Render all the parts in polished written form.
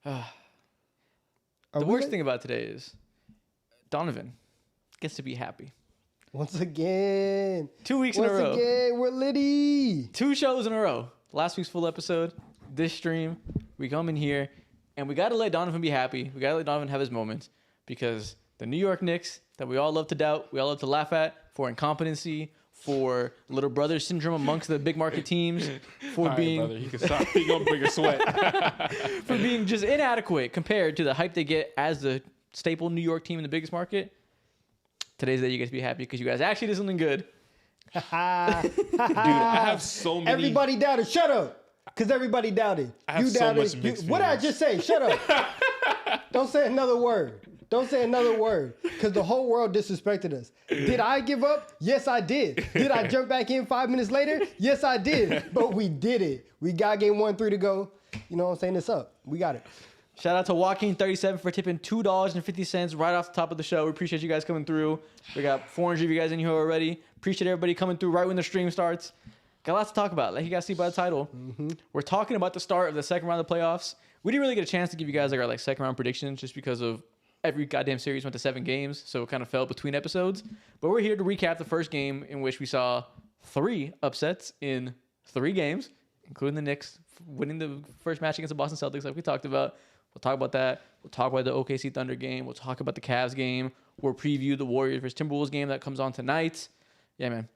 The worst thing about today is Donovan gets to be happy. Once again. 2 weeks in a row. Once again, we're litty. 2 shows in a row. Last week's full episode, this stream, we come in here, and we got to let Donovan be happy. We got to let Donovan have his moments because the New York Knicks that we all love to doubt, we all love to laugh at for incompetency, for little brother syndrome amongst the big market teams, for being... Brother, he can stop. He gonna bring a sweat. For being just inadequate compared to the hype they get as the staple New York team in the biggest market. Today's the day you guys be happy because you guys actually did something good. Dude, I have so many. Everybody doubted. Shut up. Because everybody doubted. I have so much mixed what did I feelings. just say? Shut up. Don't say another word. Don't say another word. Because the whole world disrespected us. Did I give up? Yes, I did. Did I jump back in 5 minutes later? Yes, I did. But we did it. We got game 1-3 to go. You know what I'm saying? It's up. We got it. Shout out to Joaquin37 for tipping $2.50 right off the top of the show. We appreciate you guys coming through. We got 400 of you guys in here already. Appreciate everybody coming through right when the stream starts. Got lots to talk about. Like you guys see by the title. We're talking about the start of the second round of the playoffs. We didn't really get a chance to give you guys our second round predictions just because of every goddamn series went to 7 games, so it kind of fell between episodes. But we're here to recap the first game in which we saw 3 upsets in 3 games, including the Knicks winning the first match against the Boston Celtics like we talked about. We'll talk about that. We'll talk about the OKC Thunder game. We'll talk about the Cavs game. We'll preview the Warriors versus Timberwolves game that comes on tonight. Yeah, man.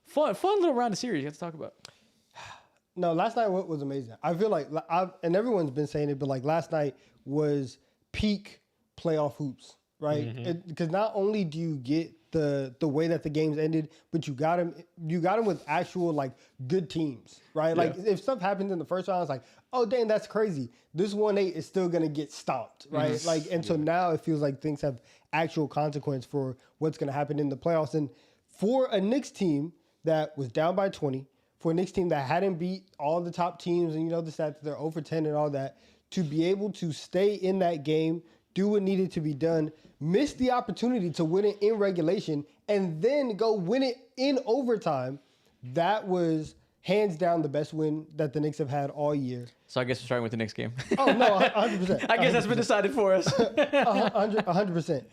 Fun little round of series you have to talk about. No, last night was amazing. I feel like, and everyone's been saying it, but last night was peak playoff hoops, right? Because not only do you get the way that the games ended, but you got them with actual good teams, right? Like if stuff happens in the first round, it's like, oh dang, that's crazy. This 1-8 is still gonna get stomped, right? So now it feels like things have actual consequence for what's gonna happen in the playoffs. And for a Knicks team that was down by 20, for a Knicks team that hadn't beat all the top teams, and the stat that they're 0 for 10 and all that, to be able to stay in that game, do what needed to be done, miss the opportunity to win it in regulation, and then go win it in overtime, that was hands down the best win that the Knicks have had all year. So I guess we're starting with the Knicks game. Oh, no, 100%. I guess that's been decided for us. 100%.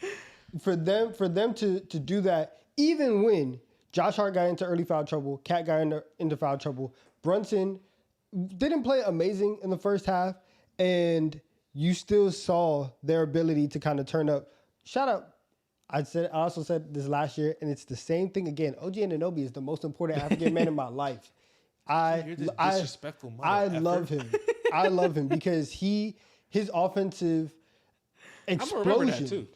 For them to do that, even when Josh Hart got into early foul trouble, Cat got into foul trouble, Brunson didn't play amazing in the first half, and you still saw their ability to kind of turn up. Shout out. I also said this last year, and it's the same thing again. OG Anunoby is the most important African man in my life. You're this disrespectful I love him. I love him because his offensive explosion. I'm gonna remember that too.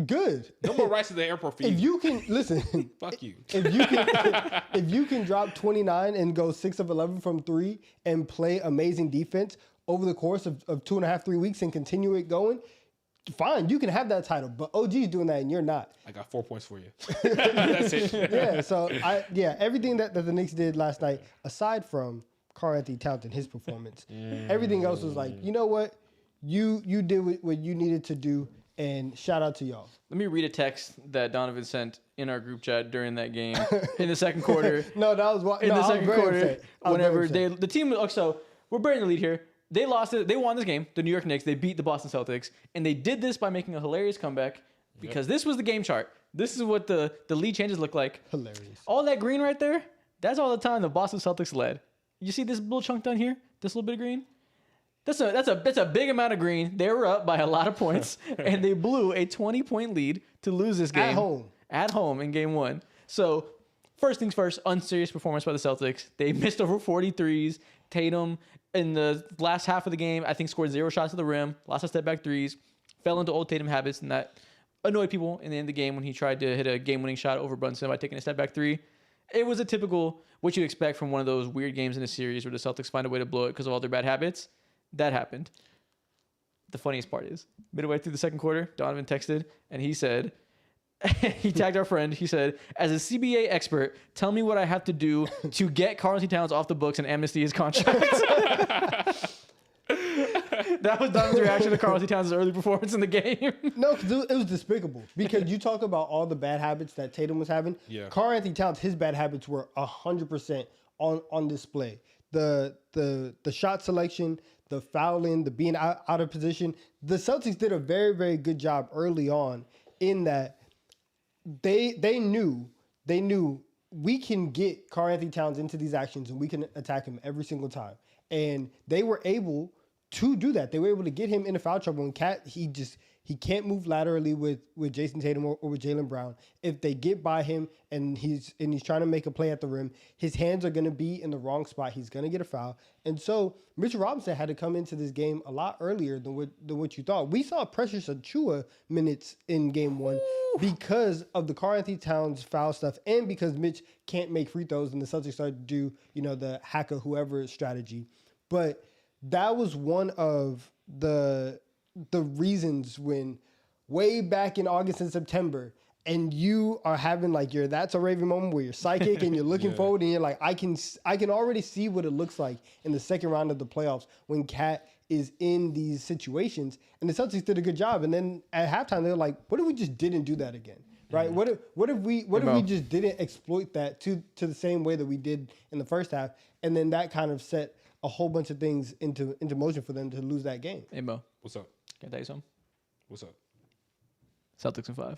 Good. No more rights to the airport for you. If you can listen, Fuck you. if you can drop 29 and go 6 of 11 from 3 and play amazing defense over the course of 2.5, 3 weeks and continue it going, fine, you can have that title. But OG's doing that and you're not. I got 4 points for you. That's it. Yeah. So everything that the Knicks did last night, aside from Karl-Anthony Towns and his performance, everything else was like, you know what, you did what you needed to do. And shout out to y'all. Let me read a text that Donovan sent in our group chat during that game in the second quarter. No, that was in the second quarter. Whenever the team, so we're bearing the lead here. They lost it. They won this game. The New York Knicks. They beat the Boston Celtics, and they did this by making a hilarious comeback because this was the game chart. This is what the lead changes look like. Hilarious. All that green right there. That's all the time the Boston Celtics led. You see this little chunk down here? This little bit of green. That's a big amount of green. They were up by a lot of points, and they blew a 20-point lead to lose this game at home in game 1. So first things first, unserious performance by the Celtics. They missed over 43s. Tatum in the last half of the game, I think, scored 0 shots to the rim, lots of step back threes, fell into old Tatum habits, and that annoyed people in the end of the game when he tried to hit a game-winning shot over Brunson by taking a step back 3. It was a typical what you expect from one of those weird games in a series where the Celtics find a way to blow it because of all their bad habits. That happened. The funniest part is, midway through the second quarter, Donovan texted, and he said, he tagged our friend, he said, as a CBA expert, tell me what I have to do to get Karl-Anthony Towns off the books and amnesty his contract. That was Donovan's reaction to Karl-Anthony Towns' early performance in the game. No, because it was despicable. Because you talk about all the bad habits that Tatum was having. Yeah. Karl-Anthony Towns, his bad habits were 100% on display. The shot selection, the fouling, the being out of position. The Celtics did a very, very good job early on in that they knew we can get Karl Anthony Towns into these actions and we can attack him every single time. And they were able to do that. They were able to get him into foul trouble. And Cat, he can't move laterally with Jason Tatum or with Jaylen Brown. If they get by him and he's trying to make a play at the rim, his hands are going to be in the wrong spot. He's going to get a foul. And so Mitchell Robinson had to come into this game a lot earlier than what you thought. We saw Precious Achua minutes in game one because of the Karl Anthony Towns foul stuff and because Mitch can't make free throws and the Celtics started to do, the hacker whoever strategy. But that was one of the reasons when way back in August and September and you are having like your that's a Raven moment where you're psychic and you're looking forward and you're like, I can already see what it looks like in the second round of the playoffs when Cat is in these situations. And the Celtics did a good job. And then at halftime, they're like, what if we just didn't do that again? Right? What if we just didn't exploit that to the same way that we did in the first half? And then that kind of set a whole bunch of things into motion for them to lose that game. Hey, Mo. What's up? Can I tell you something? What's up? Celtics in 5.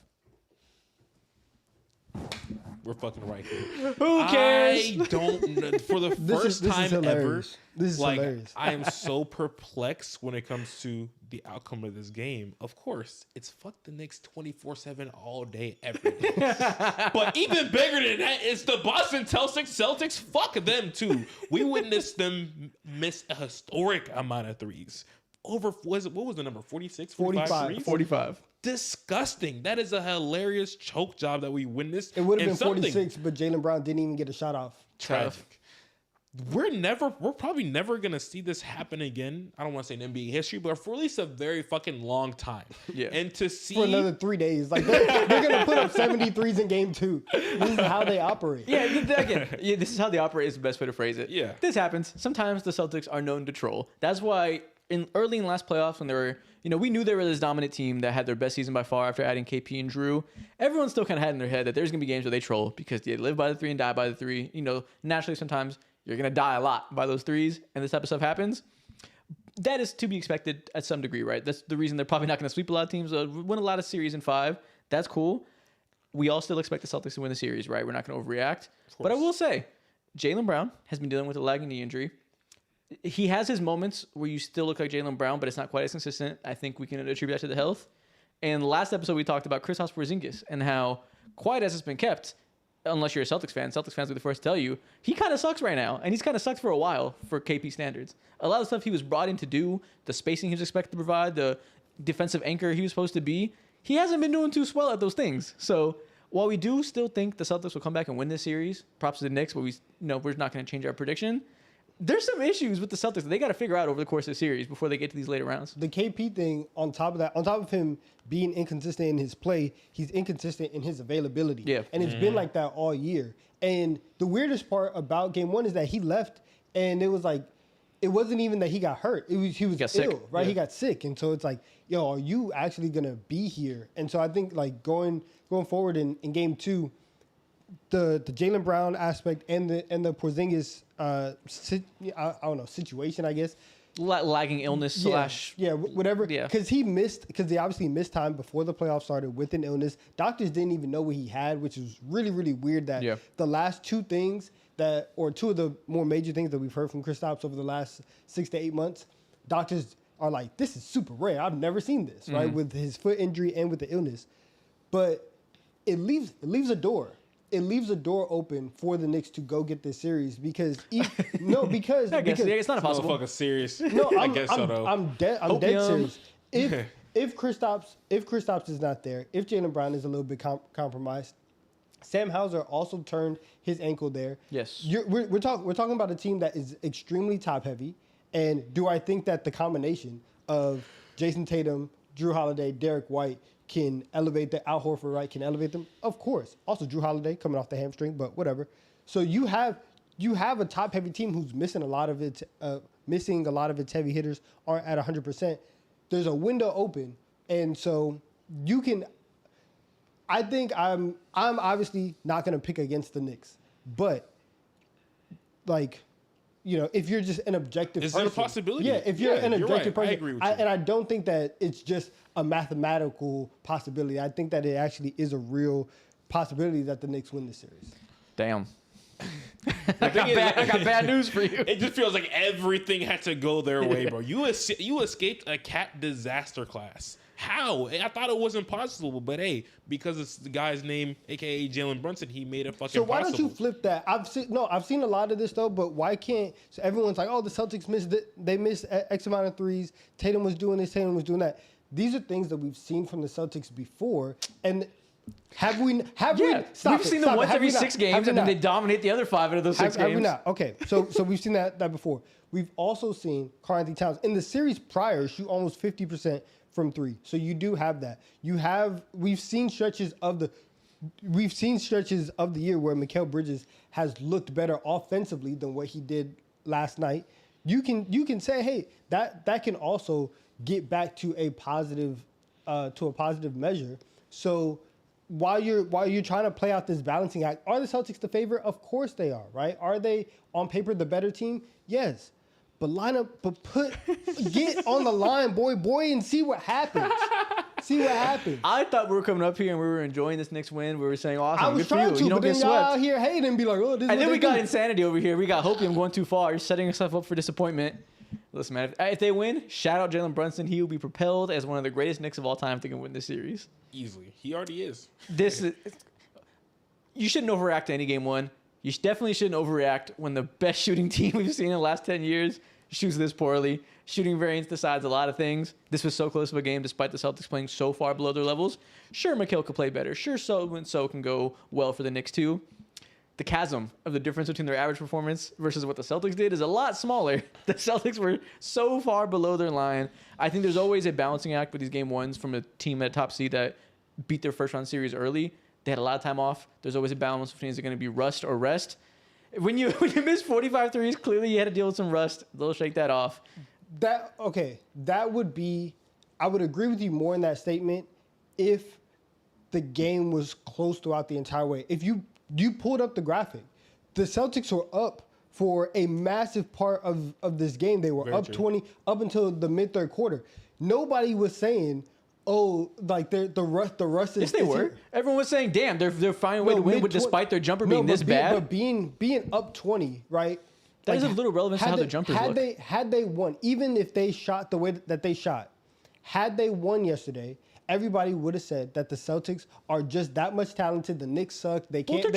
We're fucking right here. Who cares? I don't know. For the first time ever, this is hilarious. I am so perplexed when it comes to the outcome of this game. Of course, it's fuck the Knicks 24/7 all day, every day. But even bigger than that is the Boston Celtics. Fuck them too. We witnessed them miss a historic amount of threes. What was the number? 46? 45? 45. Disgusting. That is a hilarious choke job that we witnessed. It would have been 46, but Jaylen Brown didn't even get a shot off. Tragic. We're probably never gonna see this happen again. I don't want to say in NBA history, but for at least a very fucking long time. Yeah. And to see for another 3 days, like they're gonna put up 73s in game 2. This is how they operate. Yeah, again, this is how they operate is the best way to phrase it. Yeah. This happens. Sometimes the Celtics are known to troll. That's why early in last playoffs when they were, we knew they were this dominant team that had their best season by far after adding KP and Drew. Everyone still kind of had in their head that there's going to be games where they troll because they live by the 3 and die by the 3. Naturally sometimes you're going to die a lot by those 3s and this type of stuff happens. That is to be expected at some degree, right? That's the reason they're probably not going to sweep a lot of teams, win a lot of series in 5. That's cool. We all still expect the Celtics to win the series, right? We're not going to overreact. But I will say, Jaylen Brown has been dealing with a lagging knee injury. He has his moments where you still look like Jaylen Brown, but it's not quite as consistent. I think we can attribute that to the health. And last episode, we talked about Kristaps Porzingis and how quiet as it's been kept, unless you're a Celtics fan. Celtics fans will be the first to tell you, he kind of sucks right now. And he's kind of sucked for a while for KP standards. A lot of stuff he was brought in to do, the spacing he was expected to provide, the defensive anchor he was supposed to be, he hasn't been doing too swell at those things. So while we do still think the Celtics will come back and win this series, props to the Knicks, but we're not going to change our prediction. There's some issues with the Celtics that they got to figure out over the course of the series before they get to these later rounds. The KP thing, on top of him being inconsistent in his play, he's inconsistent in his availability. Yeah. And it's been like that all year. And the weirdest part about game 1 is that he left and it was like, it wasn't even that he got hurt. He was ill, sick. right? Yeah. He got sick. And so it's like, yo, are you actually going to be here? And so I think like going forward in game 2, the Jaylen Brown aspect and the Porzingis situation, I guess. Lagging illness / whatever. Yeah. Because they obviously missed time before the playoffs started with an illness. Doctors didn't even know what he had, which is really, really weird that the last 2 things or 2 of the more major things that we've heard from Kristaps over the last 6 to 8 months, doctors are like, this is super rare. I've never seen this, right? With his foot injury and with the illness. But it leaves a door. It leaves a door open for the Knicks to go get this series because it's not impossible. Motherfucker serious. No, I guess so though. I'm dead serious. If Kristaps is not there, if Jaylen Brown is a little bit compromised, Sam Hauser also turned his ankle there. Yes, we're talking about a team that is extremely top heavy. And do I think that the combination of Jason Tatum, Drew Holiday, Derek White can elevate Al Horford, right? Can elevate them? Of course. Also, Drew Holiday coming off the hamstring, but whatever. So you have a top heavy team who's missing a lot of its heavy hitters aren't at 100%. There's a window open, and so you can. I think I'm obviously not going to pick against the Knicks, but like if you're just an objective Is person. it a possibility? Yeah, if you're an you're objective right. I person. agree with you. And I don't think that it's just a mathematical possibility. I think that it actually is a real possibility that the Knicks win this series. Damn. I got bad news for you. It just feels like everything had to go their way, bro. You escaped a cat disaster class. How? I thought it wasn't possible, but hey, because it's the guy's name, aka Jalen Brunson, he made it fucking So why possible. don't you flip that? I've seen a lot of this though, but why can't? So everyone's like, oh, the Celtics missed X amount of threes. Tatum was doing this, Tatum was doing that. These are things that we've seen from the Celtics before, and have we? We've seen them once every 6 games, and then they dominate the other 5 out of those 6 games. Have we not? Okay, so we've seen that before. We've also seen Karl-Anthony Towns in the series prior shoot almost 50% from 3. So you do have that. We've seen stretches of the year where Mikal Bridges has looked better offensively than what he did last night. You can say, hey, that can also get back to a positive measure. So while you're trying to play out this balancing act, are the Celtics the favorite? Of course they are, right? Are they on paper the better team? Yes. Get on the line, boy, and see what happens. I thought we were coming up here and we were enjoying this Knicks win. We were saying, awesome, I was good for trying you. to, You don't but get then y'all out swept. here hating and be like, oh, this is And then what we they got do. insanity over here. We got hopium going too far. You're setting yourself up for disappointment. Listen, man, if they win, shout out Jalen Brunson. He will be propelled as one of the greatest Knicks of all time if they can win this series. Easily. He already is. You shouldn't overreact to any game 1. You definitely shouldn't overreact when the best shooting team we've seen in the last 10 years shoots this poorly. Shooting variance decides a lot of things. This was so close of a game despite the Celtics playing so far below their levels. Sure, Mikal could play better. Sure, so can go well for the Knicks too. The chasm of the difference between their average performance versus what the Celtics did is a lot smaller. The Celtics were so far below their line. I think there's always a balancing act with these game 1s from a team at top seed that beat their first round series early. They had a lot of time off. There's always a balance between is it going to be rust or rest. When you miss 45 threes, clearly you had to deal with some rust. They'll shake that off. That would be, I would agree with you more in that statement if the game was close throughout the entire way. If you pulled up the graphic, the Celtics were up for a massive part of this game. They were up 20 up until the mid-third quarter. Nobody was saying, oh, like the rust is. Yes, they were. Here. Everyone was saying, damn, they're finding a way to win despite their jumper being this bad. But being up 20, right? That is of little relevance to how the jumpers look. Had they won, even if they shot the way that they shot, had they won yesterday, everybody would have said that the Celtics are just that much talented. The Knicks suck. They can't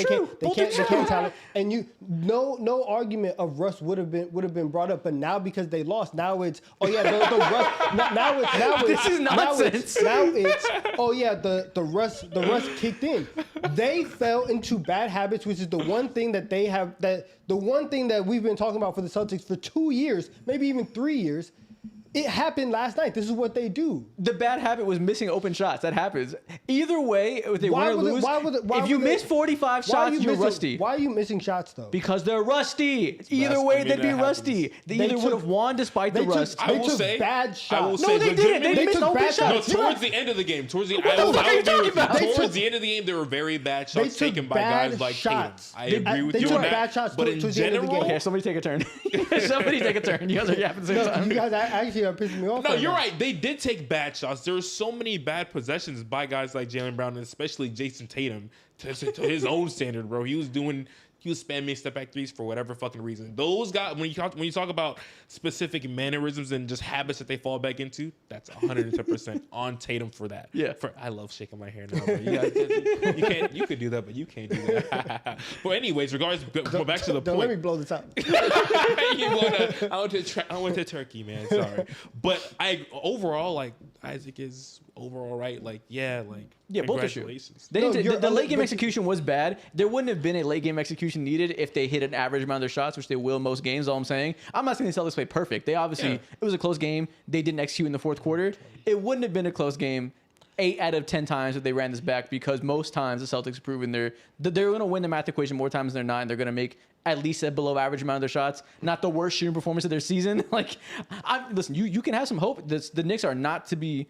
talent. And no argument of rust would have been brought up. But now because they lost, now it's the rust. Now it's this is nonsense. Now it's the rust kicked in. They fell into bad habits, which is the one thing that they have the one thing that we've been talking about for the Celtics for 2 years, maybe even 3 years. It happened last night. This is what they do. The bad habit was missing open shots. That happens. Either way, if they win or lose, if you miss 45 shots, you're rusty. Why are you missing shots, though? Because they're rusty. Either way, they'd be rusty. They either would have won despite the rust. I will say bad shots. No, they didn't. They missed open shots. No, towards the end of the game. Towards the What the fuck are you talking about? Towards the end of the game, there were very bad shots taken by guys like Tatum. I agree with you on that. But in general, okay, somebody take a turn. Somebody take a turn. You guys are yapping the same time. You guys actually are pissing me off. No, you're right. They did take bad shots. There were so many bad possessions by guys like Jaylen Brown and especially Jason Tatum to his own standard, bro. He was spamming step back threes for whatever fucking reason. Those guys, when you talk about specific mannerisms and just habits that they fall back into, that's 110% on Tatum for that. Yeah. I love shaking my hair now. Bro. You could do that, but you can't do that. But anyways, go back to the point. Don't let me blow this out. I went to Turkey, man. Sorry, but overall, like Isaac is overall right. Like both are true. Congratulations. The late game execution was bad. There wouldn't have been a late game execution needed if they hit an average amount of their shots, which they will most games. All I'm saying, I'm not saying the Celtics played perfect. They obviously it was a close game. They didn't execute in the fourth quarter. It wouldn't have been a close game 8 out of 10 times that they ran this back because most times the Celtics have proven they're going to win the math equation more times than they're not. And they're going to make at least a below average amount of their shots. Not the worst shooting performance of their season. Listen, you can have some hope. The Knicks are not to be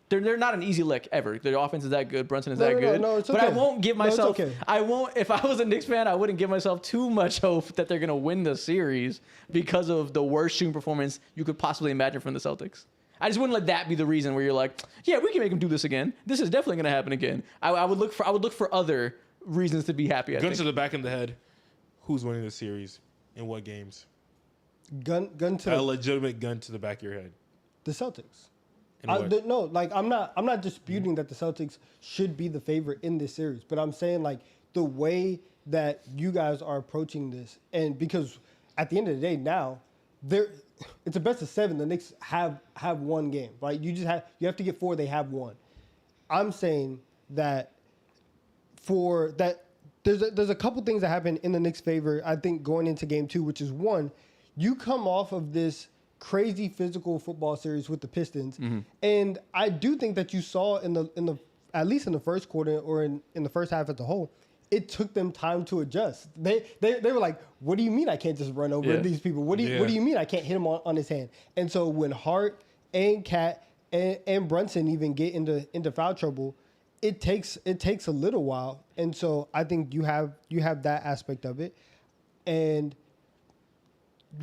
they're not an easy lick ever. Their offense is that good. Brunson is that good. No, it's But I okay. won't give No, it's myself. okay. I won't. If I was a Knicks fan, I wouldn't give myself too much hope that they're gonna win the series because of the worst shooting performance you could possibly imagine from the Celtics. I just wouldn't let that be the reason where you're like, yeah, we can make them do this again. This is definitely gonna happen again. I would look for other reasons to be happy. Gun to the back of the head. Who's winning the series? In what games? Gun to A legitimate gun to the back of your head. the Celtics. In what? No, like I'm not disputing that the Celtics should be the favorite in this series, but I'm saying like the way that you guys are approaching this, and because at the end of the day now, it's a best of 7. The Knicks have one game, right? You have to get 4. They have 1. I'm saying that for that there's a couple things that happen in the Knicks' favor. I think going into Game 2, which is one, you come off of this crazy physical football series with the Pistons, and I do think that you saw in the at least in the first quarter or in the first half as a whole, it took them time to adjust. They were like, "What do you mean I can't just run over these people? What do you mean I can't hit him on his hand?" And so when Hart and Cat and Brunson even get into foul trouble, it takes a little while. And so I think you have that aspect of it, and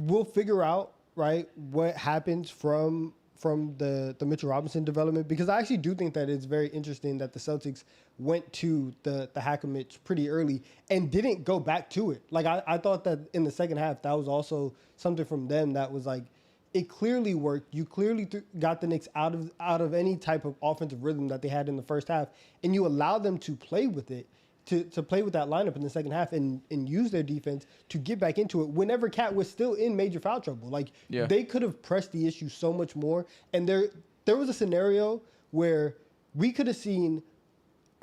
we'll figure out, right, what happens from the Mitchell Robinson development, because I actually do think that it's very interesting that the Celtics went to the Hackemich pretty early and didn't go back to it. Like I thought that in the second half that was also something from them that was like, it clearly worked. You clearly got the Knicks out of any type of offensive rhythm that they had in the first half, and you allowed them to play with it. To play with that lineup in the second half and use their defense to get back into it whenever Cat was still in major foul trouble. Like, they could have pressed the issue so much more. And there was a scenario where we could have seen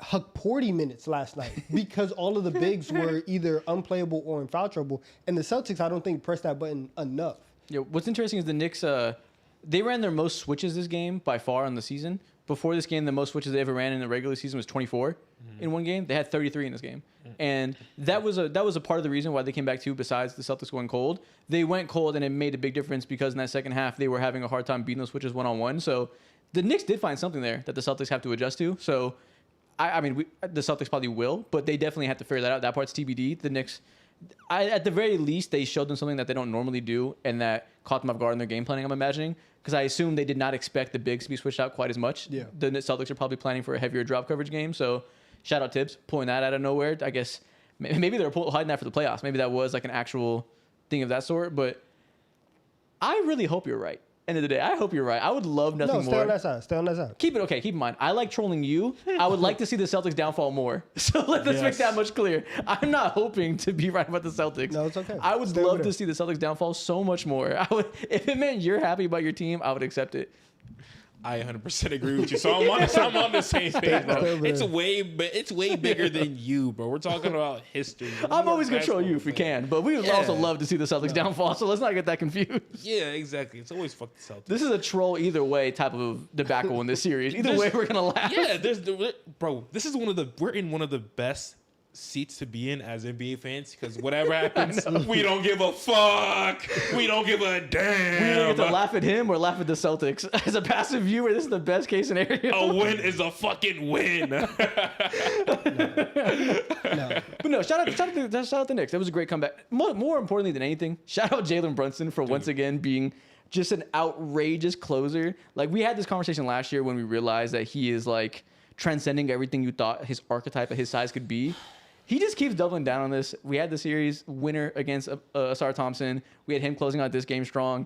Hukporty minutes last night because all of the bigs were either unplayable or in foul trouble. And the Celtics, I don't think, pressed that button enough. Yeah, what's interesting is the Knicks, they ran their most switches this game by far on the season. Before this game, the most switches they ever ran in the regular season was 24 in one game. They had 33 in this game. And that was a part of the reason why they came back too, besides the Celtics going cold. They went cold, and it made a big difference because in that second half, they were having a hard time beating those switches one-on-one. So the Knicks did find something there that the Celtics have to adjust to. So, I mean, the Celtics probably will, but they definitely have to figure that out. That part's TBD. The Knicks, at the very least, they showed them something that they don't normally do, and that caught them off guard in their game planning, I'm imagining. Because I assume they did not expect the bigs to be switched out quite as much. Yeah. The Celtics are probably planning for a heavier drop coverage game. So shout out Tibbs, pulling that out of nowhere. I guess maybe they were hiding that for the playoffs. Maybe that was like an actual thing of that sort. But I really hope you're right. End of the day, I hope you're right. I would love nothing more. Stay on that side. Stay on that side. Keep in mind, I like trolling you. I would like to see the Celtics downfall more. So let's make that much clear. I'm not hoping to be right about the Celtics. No, it's okay. I would love to see the Celtics downfall so much more. If it meant you're happy about your team, I would accept it. I 100% agree with you. So I'm on the same page, bro. It's way bigger than you, bro. We're talking about history. I'm always going to troll you if we can, but we would also love to see the Celtics downfall, so let's not get that confused. Yeah, exactly. It's always fuck the Celtics. This is a troll either way type of debacle in this series. Either way, we're going to laugh. Yeah, bro, this is we're in one of the best seats to be in as NBA fans, because whatever happens, we don't give a fuck. We don't give a damn. We either get to laugh at him or laugh at the Celtics. As a passive viewer, this is the best case scenario. A win is a fucking win. No. But no, shout out the Knicks. That was a great comeback. More importantly than anything, shout out Jalen Brunson for once again being just an outrageous closer. Like, we had this conversation last year when we realized that he is like transcending everything you thought his archetype at his size could be. He just keeps doubling down on this. We had the series winner against Asar Thompson. We had him closing out this game strong.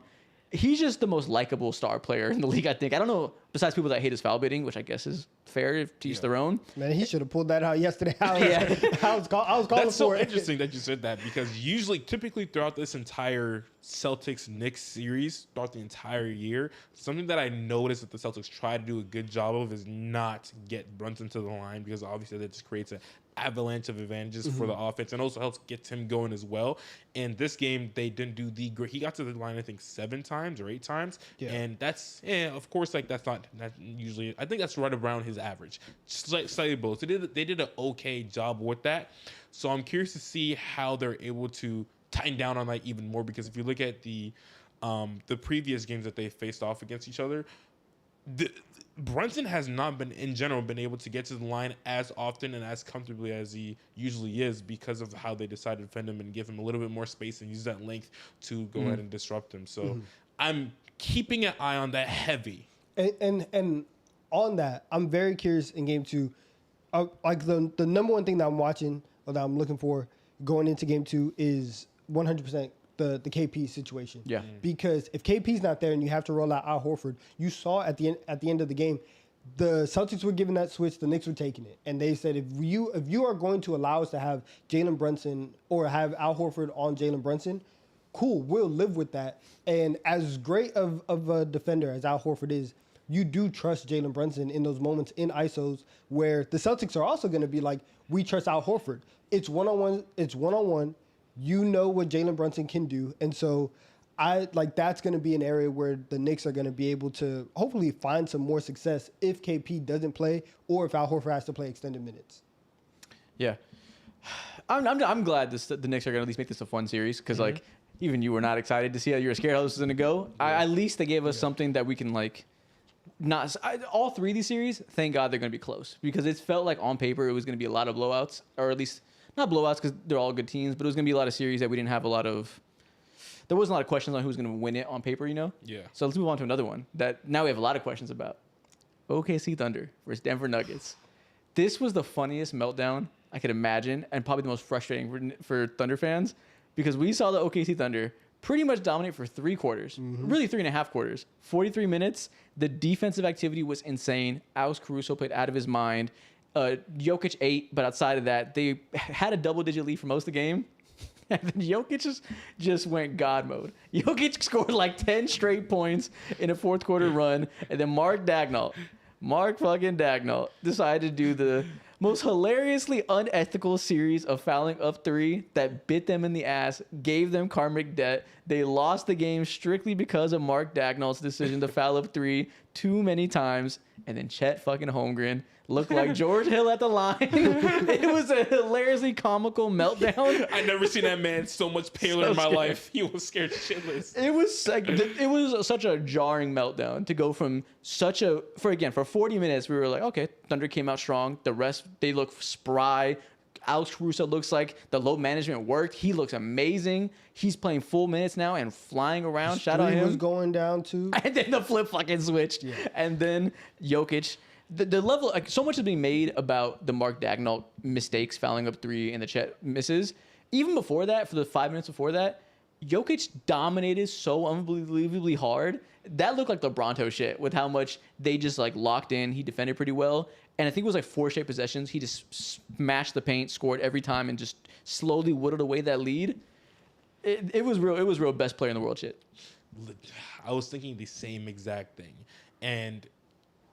He's just the most likable star player in the league, I think. I don't know, besides people that hate his foul baiting, which I guess is fair if to each their own. Man, he should have pulled that out yesterday. I was calling That's so for it. interesting that you said that, because typically throughout this entire Celtics-Knicks series, throughout the entire year, something that I noticed that the Celtics try to do a good job of is not get Brunson to the line, because obviously that just creates an avalanche of advantages for the offense and also helps get him going as well. In this game, they didn't do the great. He got to the line, I think, 7 times or 8 times. Yeah. And that's, of course, like that's not usually, I think that's right around his average. Slightly below. So they did an okay job with that. So I'm curious to see how they're able to tighten down on that even more, because if you look at the previous games that they faced off against each other, Brunson has not been, in general, been able to get to the line as often and as comfortably as he usually is because of how they decided to defend him and give him a little bit more space and use that length to go ahead and disrupt him. So I'm keeping an eye on that heavy. And on that, I'm very curious in game 2. Like the number one thing that I'm watching or that I'm looking for going into game 2 is 100% the KP situation. Yeah. Because if KP's not there and you have to roll out Al Horford, you saw at the end of the game, the Celtics were giving that switch, the Knicks were taking it. And they said, if you are going to allow us to have Jalen Brunson or have Al Horford on Jalen Brunson, cool, we'll live with that. And as great of a defender as Al Horford is, you do trust Jalen Brunson in those moments in ISOs where the Celtics are also going to be like, we trust Al Horford. It's one-on-one. You know what Jalen Brunson can do. And so that's going to be an area where the Knicks are going to be able to hopefully find some more success if KP doesn't play or if Al Horford has to play extended minutes. Yeah. I'm glad the Knicks are going to at least make this a fun series because, like, even you were not excited to see how you were scared how this was going to go. At least they gave us something that we can, like, all 3 of these series, thank God they're going to be close because it felt like on paper it was going to be a lot of blowouts, or at least not blowouts because they're all good teams, but it was going to be a lot of series that we didn't have there wasn't a lot of questions on who's going to win it on paper, Yeah. So let's move on to another one that now we have a lot of questions about. OKC Thunder versus Denver Nuggets. This was the funniest meltdown I could imagine and probably the most frustrating for Thunder fans because we saw the OKC Thunder pretty much dominate for 3 quarters, really 3.5 quarters, 43 minutes. The defensive activity was insane. Alex Caruso played out of his mind. Jokic 8, but outside of that, they had a double-digit lead for most of the game. And then Jokic just went God mode. Jokic scored like 10 straight points in a fourth quarter run. And then Mark fucking Dagnall decided to do the most hilariously unethical series of fouling up 3 that bit them in the ass, gave them karmic debt. They lost the game strictly because of Mark Dagnall's decision to foul up 3 too many times. And then Chet fucking Holmgren looked like George Hill at the line. It was a hilariously comical meltdown. I never seen that man so much paler in my life. He was scared shitless. It was like it was such a jarring meltdown to go from for 40 minutes we were like, okay, Thunder came out strong. The rest they look spry. Alex Caruso looks like the load management worked. He looks amazing. He's playing full minutes now and flying around. Shout out him. Was going down too. And then the flip fucking switched. Yeah. And then Jokic. The level, like, so much is being made about the Mark Dagnall mistakes, fouling up 3 and the Chet misses. Even before that, for the 5 minutes before that, Jokic dominated so unbelievably hard. That looked like LeBronto shit with how much they just, like, locked in. He defended pretty well. And I think it was like 4 straight possessions. He just smashed the paint, scored every time, and just slowly whittled away that lead. It was real best player in the world shit. I was thinking the same exact thing. And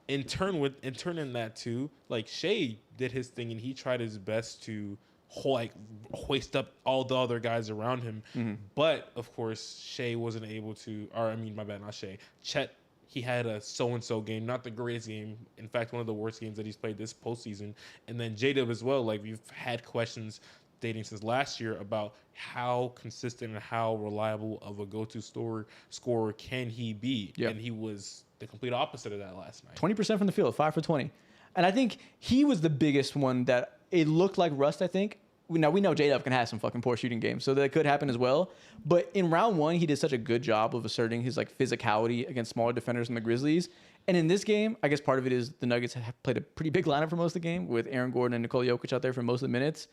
in turn in that too, like Shea did his thing and he tried his best to hoist up all the other guys around him. Mm-hmm. But of course, Shea wasn't able to, not Shea. Chet, he had a so-and-so game, not the greatest game. In fact, one of the worst games that he's played this postseason. And then J-Dub as well. Like, we've had questions dating since last year about how consistent and how reliable of a go-to scorer can he be. Yep. And he was the complete opposite of that last night. 20% from the field, 5 for 20. And I think he was the biggest one that it looked like rust, I think. Now, we know J-Dub can have some fucking poor shooting games, so that could happen as well. But in round 1, he did such a good job of asserting his like physicality against smaller defenders in the Grizzlies. And in this game, I guess part of it is the Nuggets have played a pretty big lineup for most of the game with Aaron Gordon and Nikola Jokic out there for most of the minutes.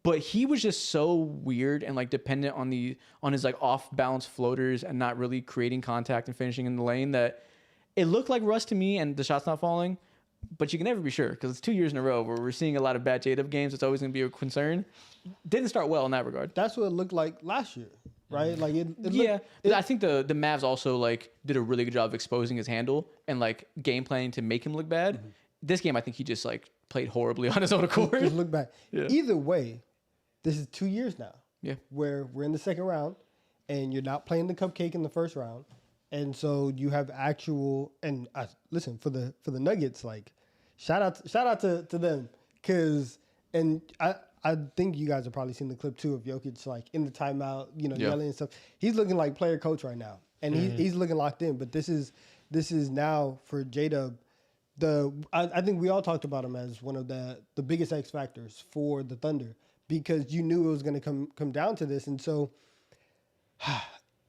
But he was just so weird and like dependent on his like off balance floaters and not really creating contact and finishing in the lane that it looked like rust to me and the shot's not falling. But you can never be sure because it's 2 years in a row where we're seeing a lot of bad J-Dub games. It's always going to be a concern. Didn't start well in that regard. That's what it looked like last year, right? Like I think the Mavs also like did a really good job of exposing his handle and like game planning to make him look bad. Mm-hmm. This game, I think he just like played horribly on his own accord. Just look bad. Yeah. Either way, this is 2 years now. Yeah, where we're in the second round, and you're not playing the cupcake in the first round. And so you have actual and listen for the Nuggets, like shout out to them because I think you guys have probably seen the clip too of Jokic like in the timeout, yelling and stuff. He's looking like player coach right now, and he's looking locked in. But this is this is now for J-Dub. I think we all talked about him as one of the biggest X factors for the Thunder because you knew it was going to come down to this, and so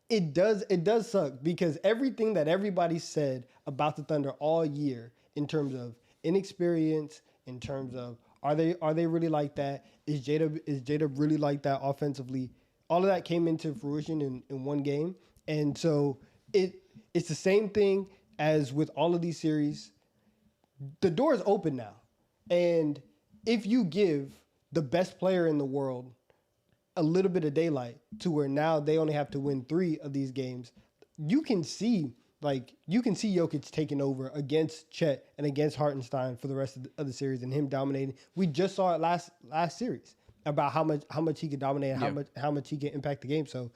it does suck because everything that everybody said about the Thunder all year in terms of inexperience, in terms of are they really like that? Is J-Dub really like that offensively? All of that came into fruition in one game, and so it's the same thing as with all of these series. The door is open now. And if you give the best player in the world a little bit of daylight to where now they only have to win 3 of these games, you can see Jokic taking over against Chet and against Hartenstein for the rest of the series and him dominating. We just saw it last series about how much he could dominate and how much he can impact the game. So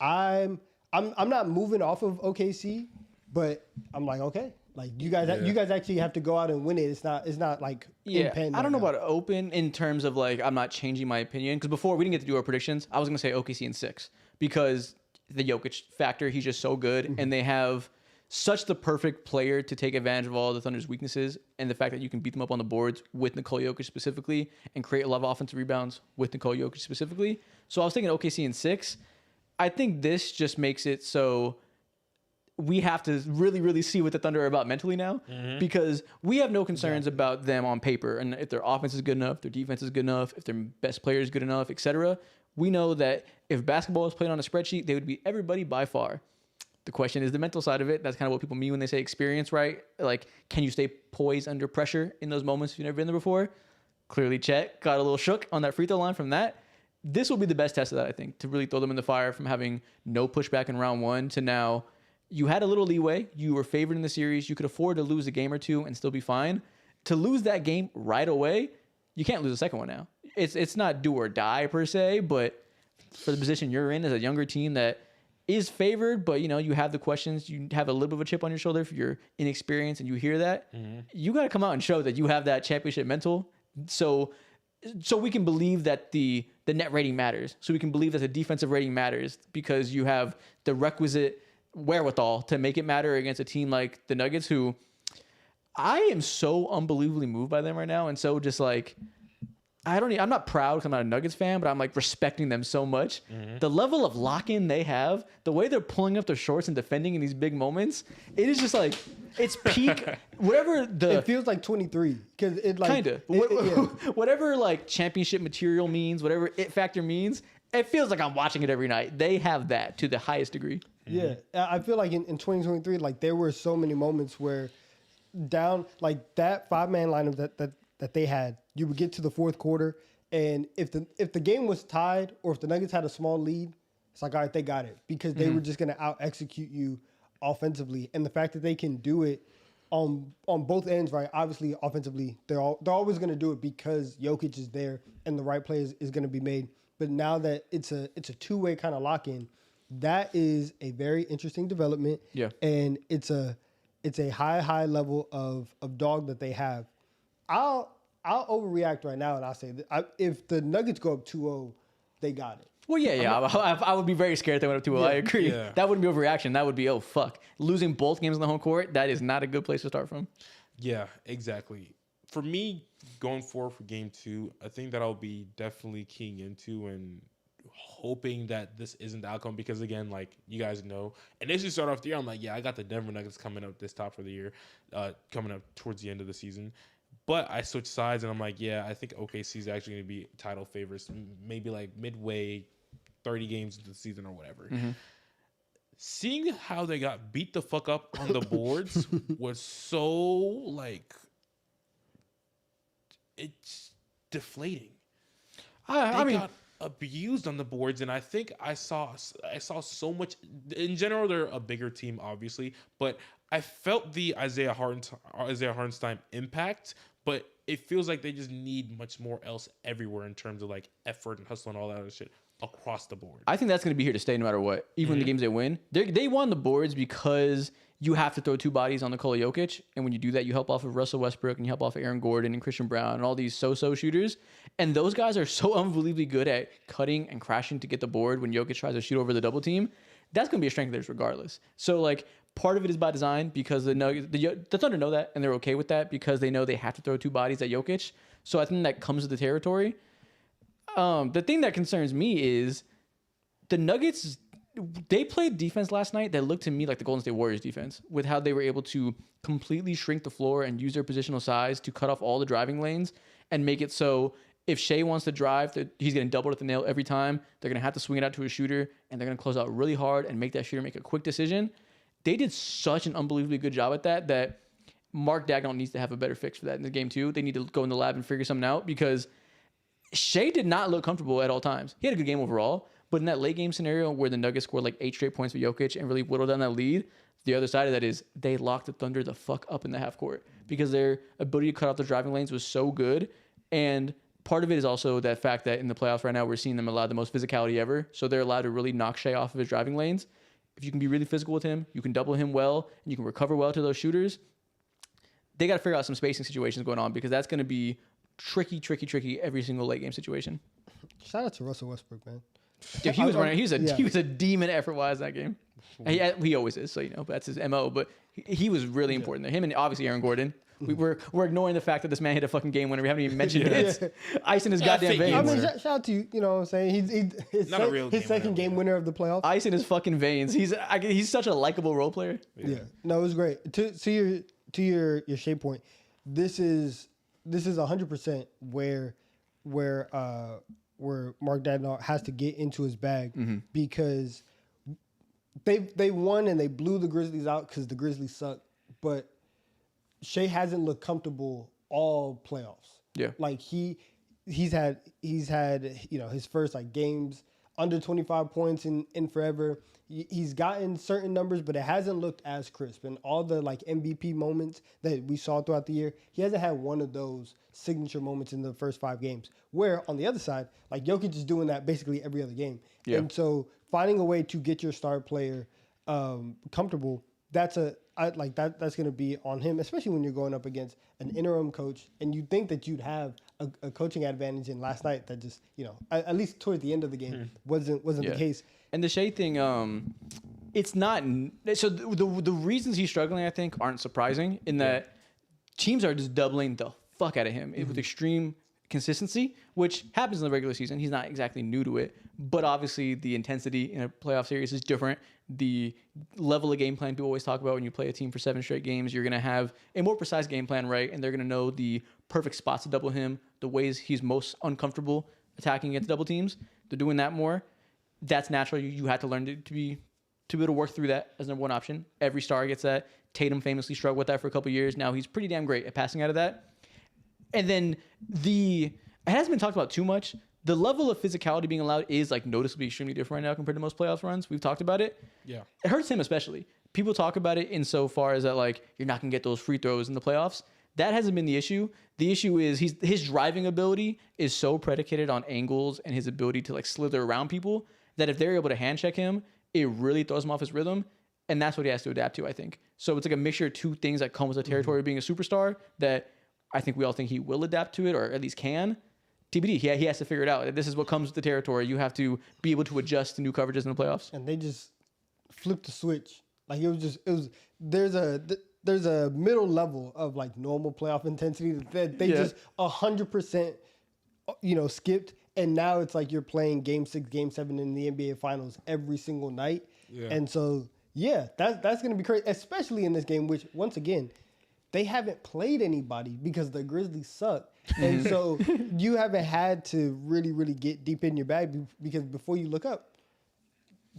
I'm not moving off of OKC, but I'm like, okay. Like you guys actually have to go out and win it. It's not like in pen I don't know right about open in terms of like I'm not changing my opinion because before we didn't get to do our predictions. I was gonna say OKC in 6 because the Jokic factor. He's just so good, and they have such the perfect player to take advantage of all the Thunder's weaknesses and the fact that you can beat them up on the boards with Nikola Jokic specifically and create a lot of offensive rebounds with Nikola Jokic specifically. So I was thinking OKC in 6. I think this just makes it so we have to really, really see what the Thunder are about mentally now because we have no concerns about them on paper. And if their offense is good enough, their defense is good enough, if their best player is good enough, etc. We know that if basketball was played on a spreadsheet, they would beat everybody by far. The question is the mental side of it. That's kind of what people mean when they say experience, right? Like, can you stay poised under pressure in those moments if you've never been there before? Clearly, Chet got a little shook on that free throw line from that. This will be the best test of that, I think, to really throw them in the fire from having no pushback in round 1 to now you had a little leeway. You were favored in the series. You could afford to lose a game or 2 and still be fine. To lose that game right away, you can't lose a second one now. It's not do or die per se, but for the position you're in as a younger team that is favored, but you have the questions. You have a little bit of a chip on your shoulder if you're inexperienced and you hear that. You got to come out and show that you have that championship mental. So we can believe that the net rating matters. So we can believe that the defensive rating matters because you have the requisite wherewithal to make it matter against a team like the Nuggets, who I am so unbelievably moved by them right now, and so just like I'm not proud because I'm not a Nuggets fan, but I'm like respecting them so much. The level of lock-in they have, the way they're pulling up their shorts and defending in these big moments, it is just like it's peak. Whatever it feels like 23 because it like kind of whatever like championship material means, whatever it factor means. It feels like I'm watching it every night. They have that to the highest degree. Yeah, I feel like in 2023, like there were so many moments where down like that 5-man lineup that they had, you would get to the fourth quarter, and if the game was tied or if the Nuggets had a small lead, it's like all right, they got it because they were just gonna out execute you offensively, and the fact that they can do it on both ends, right? Obviously, offensively, they're always gonna do it because Jokic is there and the right play is gonna be made. But now that it's a 2-way kind of lock-in, that is a very interesting development. Yeah. And it's a high level of dog that they have. I'll overreact right now and I'll say that if the Nuggets go up 2-0, they got it. Well, yeah. I would be very scared if they went up 2-0. I agree. Yeah. That wouldn't be overreaction. That would be, oh, fuck. Losing both games on the home court, that is not a good place to start from. Yeah, exactly. For me, going forward for game 2, I think that I'll be definitely keying into and hoping that this isn't the outcome because, again, like you guys know, initially start off the year, I'm like, yeah, I got the Denver Nuggets coming up this top for the year, coming up towards the end of the season. But I switched sides and I'm like, yeah, I think OKC is actually going to be title favorites, maybe like midway, 30 games into the season or whatever. Seeing how they got beat the fuck up on the boards was so like... it's deflating. I mean, got abused on the boards, and I think I saw so much. In general, they're a bigger team, obviously, but I felt the Isaiah Hartenstein impact. But it feels like they just need much more else everywhere in terms of like effort and hustle and all that other shit across the board. I think that's going to be here to stay no matter what. Even the games they win, they won the boards because you have to throw 2 bodies on Nikola Jokic, and when you do that, you help off of Russell Westbrook and you help off of Aaron Gordon and Christian Brown and all these so-so shooters. And those guys are so unbelievably good at cutting and crashing to get the board when Jokic tries to shoot over the double team. That's going to be a strength of theirs regardless. So like part of it is by design because the Thunder know that and they're okay with that because they know they have to throw 2 bodies at Jokic. So I think that comes with the territory. The thing that concerns me is the Nuggets. They played defense last night that looked to me like the Golden State Warriors defense with how they were able to completely shrink the floor and use their positional size to cut off all the driving lanes and make it so if Shea wants to drive, he's getting doubled at the nail every time. They're going to have to swing it out to a shooter and they're going to close out really hard and make that shooter make a quick decision. They did such an unbelievably good job at that Mark Dagnall needs to have a better fix for that in the game too. They need to go in the lab and figure something out because Shea did not look comfortable at all times. He had a good game overall, but in that late game scenario where the Nuggets scored like 8 straight points for Jokic and really whittled down that lead, the other side of that is they locked the Thunder the fuck up in the half court because their ability to cut off the driving lanes was so good. And part of it is also that fact that in the playoffs right now, we're seeing them allow the most physicality ever. So they're allowed to really knock Shea off of his driving lanes. If you can be really physical with him, you can double him well, and you can recover well to those shooters. They got to figure out some spacing situations going on because that's going to be tricky every single late game situation. Shout out to Russell Westbrook, man. Dude, he was running. He was a demon effort-wise that game. He always is, so but that's his MO. But he was really important there. Him and obviously Aaron Gordon. We're ignoring the fact that this man hit a fucking game winner. We haven't even mentioned it. Ice in his goddamn veins. I mean, shout out to you. You know what I'm saying? His second game winner of the playoffs. Ice in his fucking veins. He's such a likable role player. Yeah. No, it was great. To your Shea point, this is 100% where Mark Dagnall has to get into his bag because they won and they blew the Grizzlies out because the Grizzlies suck, but Shea hasn't looked comfortable all playoffs. Yeah, like he's had his first like games under 25 points in forever. He's gotten certain numbers, but it hasn't looked as crisp. And all the like MVP moments that we saw throughout the year, he hasn't had one of those signature moments in the first 5 games. Where on the other side, like Jokic is doing that basically every other game. Yeah. And so finding a way to get your star player comfortable, that's going to be on him, especially when you're going up against an interim coach and you think that you'd have a coaching advantage in last night that just, at least towards the end of the game wasn't the case. And the Shea thing, it's not. So the reasons he's struggling, I think, aren't surprising in that teams are just doubling the fuck out of him with extreme consistency, which happens in the regular season. He's not exactly new to it, but obviously the intensity in a playoff series is different. The level of game plan people always talk about when you play a team for 7 straight games, you're going to have a more precise game plan, right? And they're going to know the perfect spots to double him, the ways he's most uncomfortable attacking against double teams. They're doing that more. That's natural. You had to learn to be able to work through that as number one option. Every star gets that. Tatum famously struggled with that for a couple of years. Now he's pretty damn great at passing out of that. And then it hasn't been talked about too much. The level of physicality being allowed is like noticeably extremely different right now compared to most playoff runs. We've talked about it. Yeah. It hurts him especially. People talk about it insofar as that like you're not going to get those free throws in the playoffs. That hasn't been the issue. The issue is his driving ability is so predicated on angles and his ability to like slither around people that if they're able to hand check him, it really throws him off his rhythm. And that's what he has to adapt to, I think. So it's like a mixture of 2 things that come with the territory of being a superstar that I think we all think he will adapt to it or at least can. TBD, he has to figure it out. This is what comes with the territory. You have to be able to adjust to new coverages in the playoffs. And they just flipped the switch. Like there's a middle level of like normal playoff intensity that they just 100% skipped. And now it's like you're playing game 6, game 7 in the NBA finals every single night. Yeah. And so, that's going to be crazy, especially in this game, which once again, they haven't played anybody because the Grizzlies suck. And so you haven't had to really, really get deep in your bag because before you look up,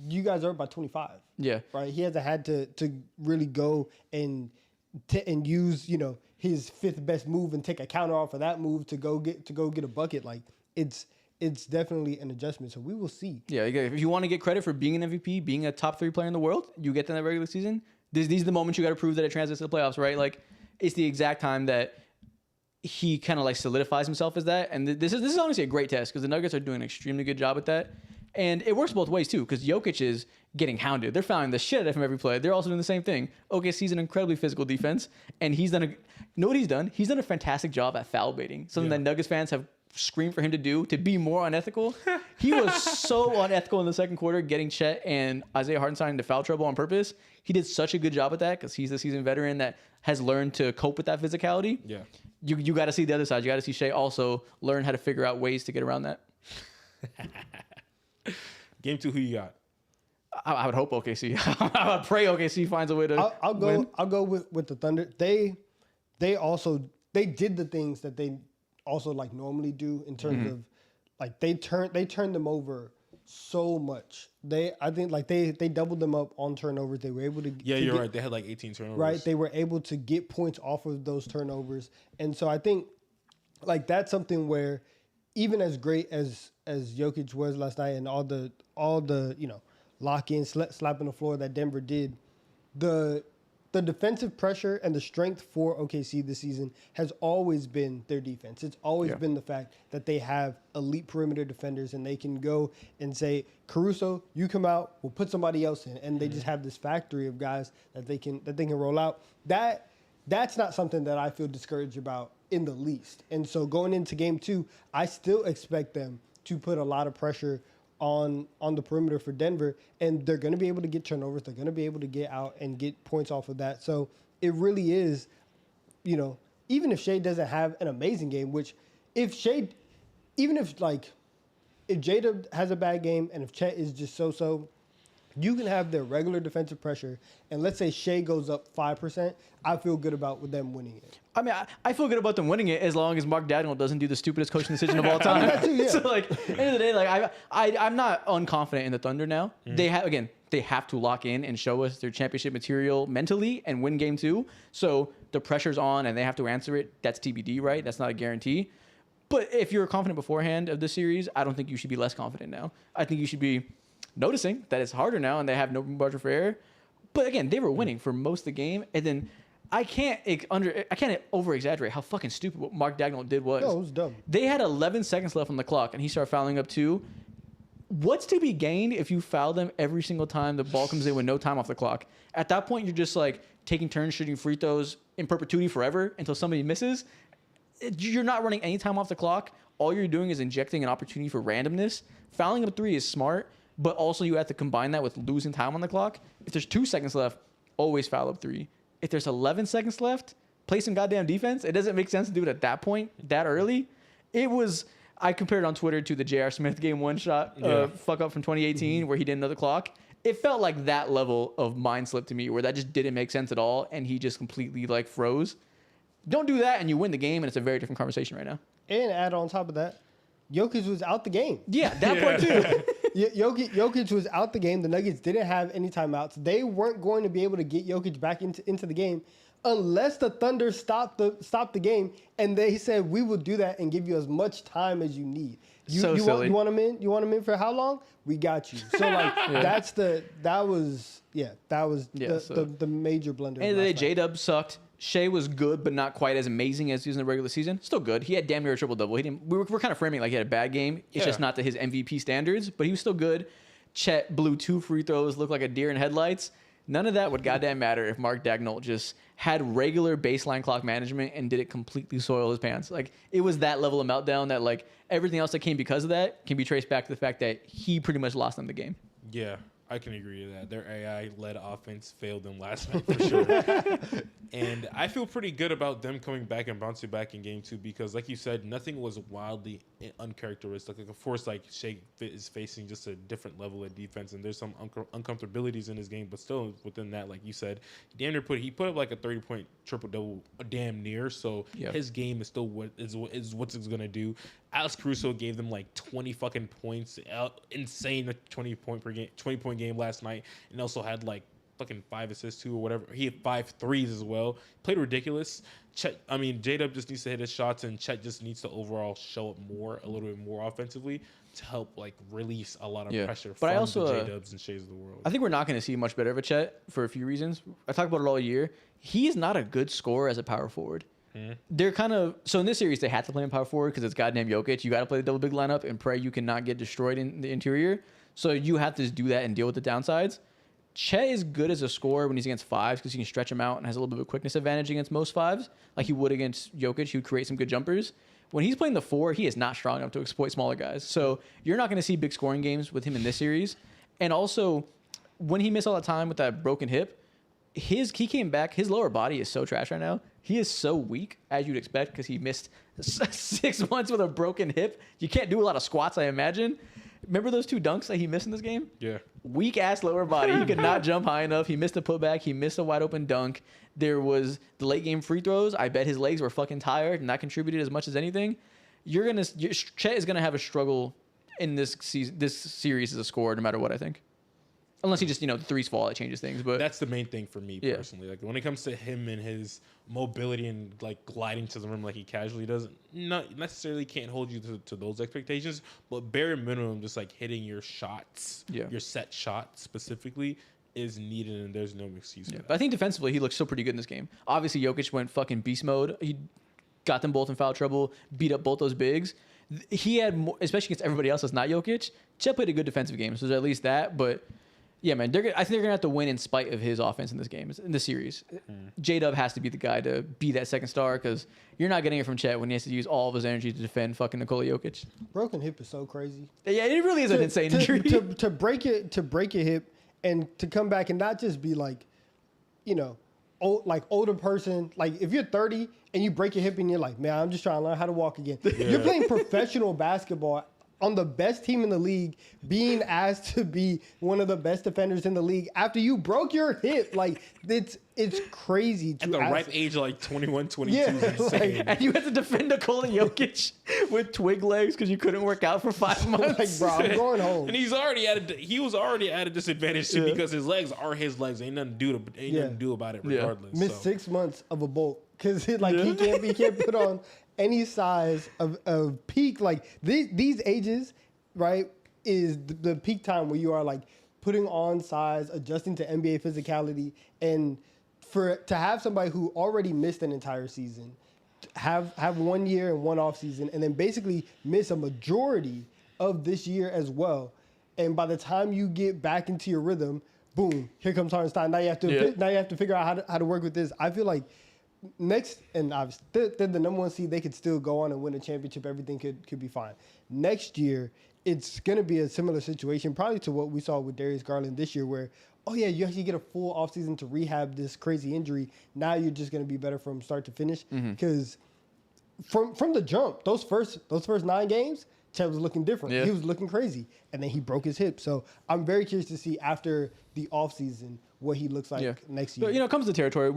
you guys are up by 25. Yeah. Right. He hasn't had to really go and use, his 5th best move and take a counter off of that move to go get a bucket. Like it's definitely an adjustment. So we will see. Yeah. If you want to get credit for being an MVP, being a top 3 player in the world, you get to that regular season. These are the moments you got to prove that it translates to the playoffs, right? Like it's the exact time that he kind of like solidifies himself as that. And this is honestly a great test because the Nuggets are doing an extremely good job at that. And it works both ways too because Jokic is getting hounded. They're fouling the shit out of him every play. They're also doing the same thing. OKC's an incredibly physical defense. And he's done know what he's done? He's done a fantastic job at foul baiting. Something that Nuggets fans have screamed for him to do to be more unethical. He was so unethical in the second quarter, getting Chet and Isaiah Hartenstein into foul trouble on purpose. He did such a good job at that because he's a seasoned veteran that has learned to cope with that physicality. Yeah. You got to see the other side. You got to see Shea also learn how to figure out ways to get around that. Game 2, who you got? I would hope OKC. I would pray OKC finds a way to I'll go. win. I'll go with the Thunder. They did the things that they also like normally do in terms of like they turned them over so much. I think they doubled them up on turnovers. They were able to You're right. They had like 18 turnovers. Right, they were able to get points off of those turnovers, and so I think like that's something where even as great as Jokic was last night and all the lock-in, slapping the floor that Denver did, the defensive pressure and the strength for OKC this season has always been their defense. It's always been the fact that they have elite perimeter defenders and they can go and say, Caruso, you come out, we'll put somebody else in. And they just have this factory of guys that they can roll out. That's not something that I feel discouraged about in the least. And so going into game 2, I still expect them to put a lot of pressure on the perimeter for Denver, and they're going to be able to get turnovers. They're going to be able to get out and get points off of that. So it really is, even if Shea doesn't have an amazing game, which if Jada has a bad game and if Chet is just so, you can have their regular defensive pressure, and let's say Shea goes up 5%, I feel good about them winning it. I mean, I feel good about them winning it as long as Mark Dagnall doesn't do the stupidest coaching decision of all time. That too, yeah. So, like, at the end of the day, like, I'm not unconfident in the Thunder now. They have to lock in and show us their championship material mentally and win game 2. So the pressure's on and they have to answer it. That's TBD, right? That's not a guarantee. But if you're confident beforehand of this series, I don't think you should be less confident now. I think you should be noticing that it's harder now and they have no margin for error. But again, they were winning for most of the game, and then I can't over exaggerate how fucking stupid what Mark Dagnall did was. No, it was dumb. They had 11 seconds left on the clock, and he started fouling up 2. What's to be gained if you foul them every single time the ball comes in with no time off the clock? At that point, you're just like taking turns shooting free throws in perpetuity forever until somebody misses. You're not running any time off the clock. All you're doing is injecting an opportunity for randomness. Fouling up 3 is smart, but also you have to combine that with losing time on the clock. If there's 2 seconds left, always foul up 3. If there's 11 seconds left, play some goddamn defense. It doesn't make sense to do it at that point, that early. I compared it on Twitter to the J.R. Smith game 1 shot, fuck up from 2018, where he didn't know the clock. It felt like that level of mind slip to me, where that just didn't make sense at all, and he just completely like froze. Don't do that, and you win the game, and it's a very different conversation right now. And add on top of that, Jokic was out the game. Yeah, that part too. Jokic was out the game. The Nuggets didn't have any timeouts. They weren't going to be able to get Jokic back into the game unless the Thunder stopped the game, and they said, we will do that and give you as much time as you need. You silly. Want him in? You want him in for how long? We got you. So like that was the major blunder. End of the day, J-Dub sucked. Shea was good, but not quite as amazing as he was in the regular season. Still good. He had damn near a triple-double. We're kind of framing it like he had a bad game. It's just not to his MVP standards, but he was still good. Chet blew 2 free throws, looked like a deer in headlights. None of that would goddamn matter if Mark Dagnall just had regular baseline clock management and did it completely soil his pants. Like, it was that level of meltdown that, like, everything else that came because of that can be traced back to the fact that he pretty much lost them the game. Yeah, I can agree with that. Their AI-led offense failed them last night for sure. And I feel pretty good about them coming back and bouncing back in game 2 because, like you said, nothing was wildly uncharacteristic. Like, of course, like, Shea is facing just a different level of defense, and there's some uncomfortabilities in his game, but still within that, like you said, he put up like a 30-point triple-double damn near, so his game is still what it's going to do. Alex Caruso gave them like 20 fucking points, insane 20-point game last night, and also had like fucking 5 assists too or whatever. He had 5 threes as well. Played ridiculous. J-Dub just needs to hit his shots, and Chet just needs to overall show up a little bit more offensively to help like release a lot of pressure from the J-Dubs and Shays of the world. I think we're not going to see much better of a Chet for a few reasons. I talked about it all year. He is not a good scorer as a power forward. They're kind of so in this series they had to play him power forward because it's goddamn Jokic. You got to play the double big lineup and pray you cannot get destroyed in the interior. So you have to do that and deal with the downsides. Chet is good as a scorer when he's against 5s because he can stretch him out and has a little bit of a quickness advantage against most 5s, like he would against Jokic. He would create some good jumpers. when he's playing the 4, he is not strong enough to exploit smaller guys. So you're not going to see big scoring games with him in this series. And also, when he missed all that time with that broken hip, he came back. His lower body is so trash right now. He is so weak, as you'd expect, because he missed 6 months with a broken hip. You can't do a lot of squats, I imagine. Remember those 2 dunks that he missed in this game? Yeah. Weak ass lower body. He could not jump high enough. He missed a putback. He missed a wide open dunk. There was the late game free throws. I bet his legs were fucking tired, and that contributed as much as anything. Chet is gonna have a struggle in this series as a scorer, no matter what, I think. Unless he just, the threes fall, it changes things. But that's the main thing for me personally. Like when it comes to him and his mobility and like gliding to the rim like he casually does, not necessarily can't hold you to those expectations, but bare minimum, just like hitting your shots, your set shot specifically is needed, and there's no excuse for that. But I think defensively, he looks still pretty good in this game. Obviously, Jokic went fucking beast mode. He got them both in foul trouble, beat up both those bigs. He had, more, especially against everybody else that's not Jokic, Chet played a good defensive game, so there's at least that, but yeah, man, I think they're going to have to win in spite of his offense in this game, in this series. J-Dub has to be the guy to be that second star because you're not getting it from Chet when he has to use all of his energy to defend fucking Nikola Jokic. Broken hip is so crazy. Yeah, it really is an insane injury. To break your hip and to come back and not just be like, older person. Like if you're 30 and you break your hip and you're like, man, I'm just trying to learn how to walk again. Yeah. You're playing professional basketball on the best team in the league, being asked to be one of the best defenders in the league after you broke your hip. Like, it's crazy. At the ripe age of like 21, 22 Yeah, is insane. And you had to defend Nikola Jokic with twig legs because you couldn't work out for 5 months. Like, bro, I'm going home. And he was already at a disadvantage too because his legs are his legs. Ain't nothing to do about it regardless. Missed 6 months of a bolt because he can't put on any size of peak. Like these ages, right, is the peak time where you are like putting on size, adjusting to NBA physicality, and to have somebody who already missed an entire season, have 1 year and 1 off season, and then basically miss a majority of this year as well. And by the time you get back into your rhythm, boom, here comes Hartenstein. Now you have to figure out how to work with this. I feel like next, and obviously they're the number 1 seed. They could still go on and win a championship. Everything could be fine. Next year, it's going to be a similar situation, probably to what we saw with Darius Garland this year, where, oh yeah, you actually get a full offseason to rehab this crazy injury. Now you're just going to be better from start to finish. Because from the jump, those first 9 games, Chet was looking different. Yeah. He was looking crazy. And then he broke his hip. So I'm very curious to see after the offseason what he looks like next year. But, it comes to territory.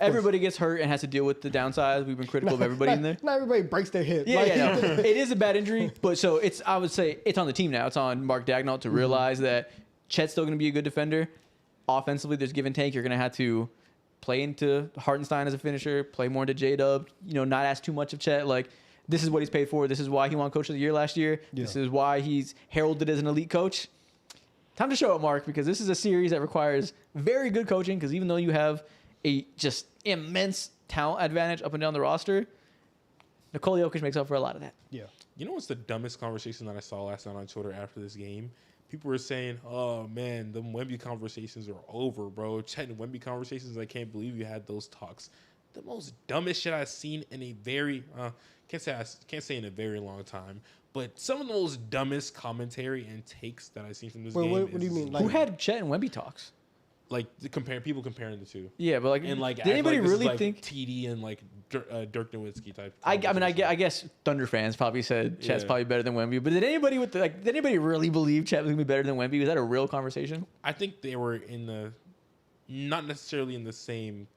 Everybody gets hurt and has to deal with the downsides. We've been critical of everybody in there. Not everybody breaks their hip. It is a bad injury. But so I would say it's on the team now. It's on Mark Daigneault to realize that Chet's still going to be a good defender. Offensively, there's give and take. You're going to have to play into Hartenstein as a finisher, play more into J-Dub, not ask too much of Chet. Like, this is what he's paid for. This is why he won Coach of the Year last year. Yeah. This is why he's heralded as an elite coach. Time to show up, Mark, because this is a series that requires very good coaching, because even though you have a just immense talent advantage up and down the roster, Nikola Jokic makes up for a lot of that. Yeah. You know what's the dumbest conversation that I saw last night on Twitter after this game? People were saying, oh, man, the Wemby conversations are over, bro. Chet and Wemby conversations, I can't believe you had those talks. The most dumbest shit I've seen in a very can't say in a very long time, but some of the most dumbest commentary and takes that I've seen from this game. What do you mean? Who had Chet and Wemby talks? Like people comparing the two. Yeah, but like, and like, did anybody really think TD and like Dirk Nowitzki type? I guess Thunder fans probably said Chet's probably better than Wemby, but did anybody really believe Chet was gonna be better than Wemby? Was that a real conversation? I think they were not necessarily in the same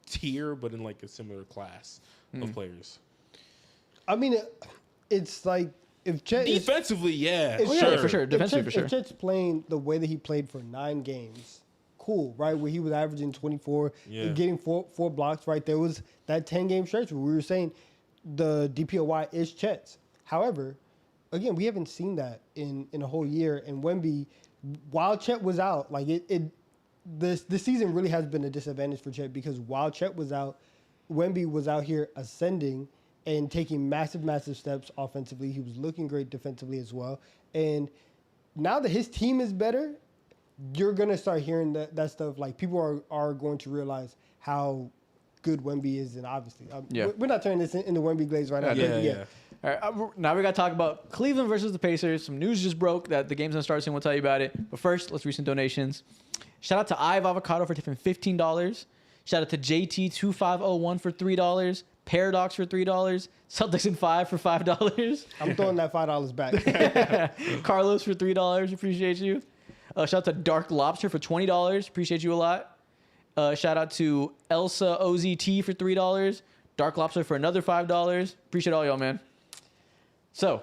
tier, but in like a similar class of players. I mean, it's like if Chet defensively, for sure. Defensively, for sure. If Chet's playing the way that he played for 9 games, cool, right? Where he was averaging 24, getting four blocks, right? There was that 10-game stretch where we were saying the DPOY is Chet's. However, again, we haven't seen that in a whole year. And Wemby, while Chet was out, like this season really has been a disadvantage for Chet, because while Chet was out, Wemby was out here ascending and taking massive steps offensively. He was looking great defensively as well. And now that his team is better, you're going to start hearing that stuff. Like, people are going to realize how good Wemby is, and obviously, Yeah. we're not turning this into Wemby Glaze right now. Yeah. All right, now we got to talk about Cleveland versus the Pacers. Some news just broke that the game's going to start soon. We'll tell you about it. But first, let's read some donations. Shout out to Ive Avocado for tipping $15. Shout out to JT2501 for $3. Paradox for $3. Celtics in 5 for $5. I'm throwing that $5 back. Carlos for $3. Appreciate you. Shout out to Dark Lobster for $20. Appreciate you a lot. Shout out to Elsa OZT for $3. Dark Lobster for another $5. Appreciate all y'all, man. So,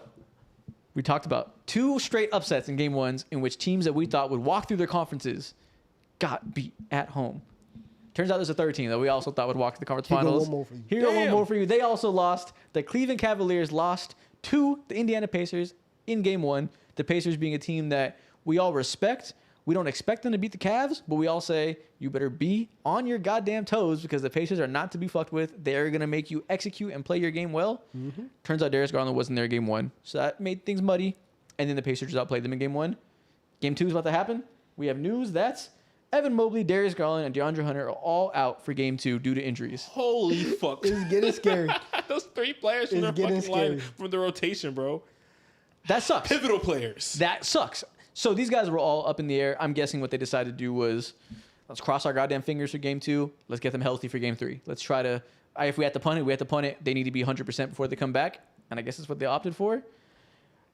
we talked about 2 straight upsets in game ones in which teams that we thought would walk through their conferences got beat at home. Turns out there's a third team that we also thought would walk to the conference Here go finals. one more for you. Here go one more for you. They also lost. The Cleveland Cavaliers lost to the Indiana Pacers in game one. The Pacers being a team that we all respect. We don't expect them to beat the Cavs, but we all say, you better be on your goddamn toes because the Pacers are not to be fucked with. They're going to make you execute and play your game well. Mm-hmm. Turns out Darius Garland wasn't there game one, so that made things muddy. And then the Pacers just outplayed them in game one. Game two is about to happen. We have news that Evan Mobley, Darius Garland, and DeAndre Hunter are all out for game two due to injuries. Holy fuck. It's getting scary. Those 3 players from It's their getting fucking line scary. from the rotation, bro. That sucks. Pivotal players. That sucks. So these guys were all up in the air. I'm guessing what they decided to do was, let's cross our goddamn fingers for game two. Let's get them healthy for game three. Let's try to, if we have to punt it, we have to punt it. They need to be 100% before they come back. And I guess that's what they opted for.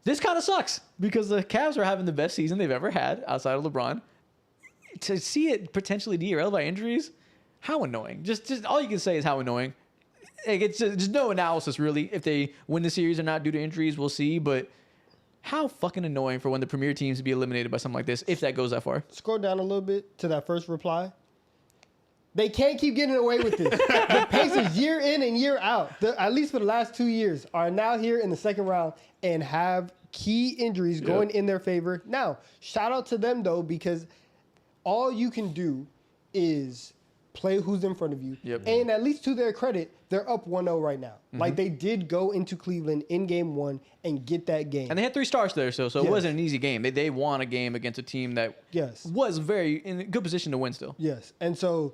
This kind of sucks because the Cavs are having the best season they've ever had outside of LeBron. To see it potentially derailed by injuries, how annoying. Just all you can say is how annoying. Like, it's just no analysis really. If they win the series or not due to injuries, we'll see. But how fucking annoying for one of the premier teams to be eliminated by something like this, if that goes that far. Scroll down a little bit to that first reply. They can't keep getting away with this. The Pacers, year in and year out, at least for the last 2 years, are now here in the second round and have key injuries going in their favor. Now, shout out to them, though, because all you can do is play who's in front of you. Yep. And at least to their credit, they're up 1-0 right now. Mm-hmm. Like, they did go into Cleveland in game one and get that game. And they had 3 stars there, so it wasn't an easy game. They won a game against a team that was very in a good position to win still. Yes. And so,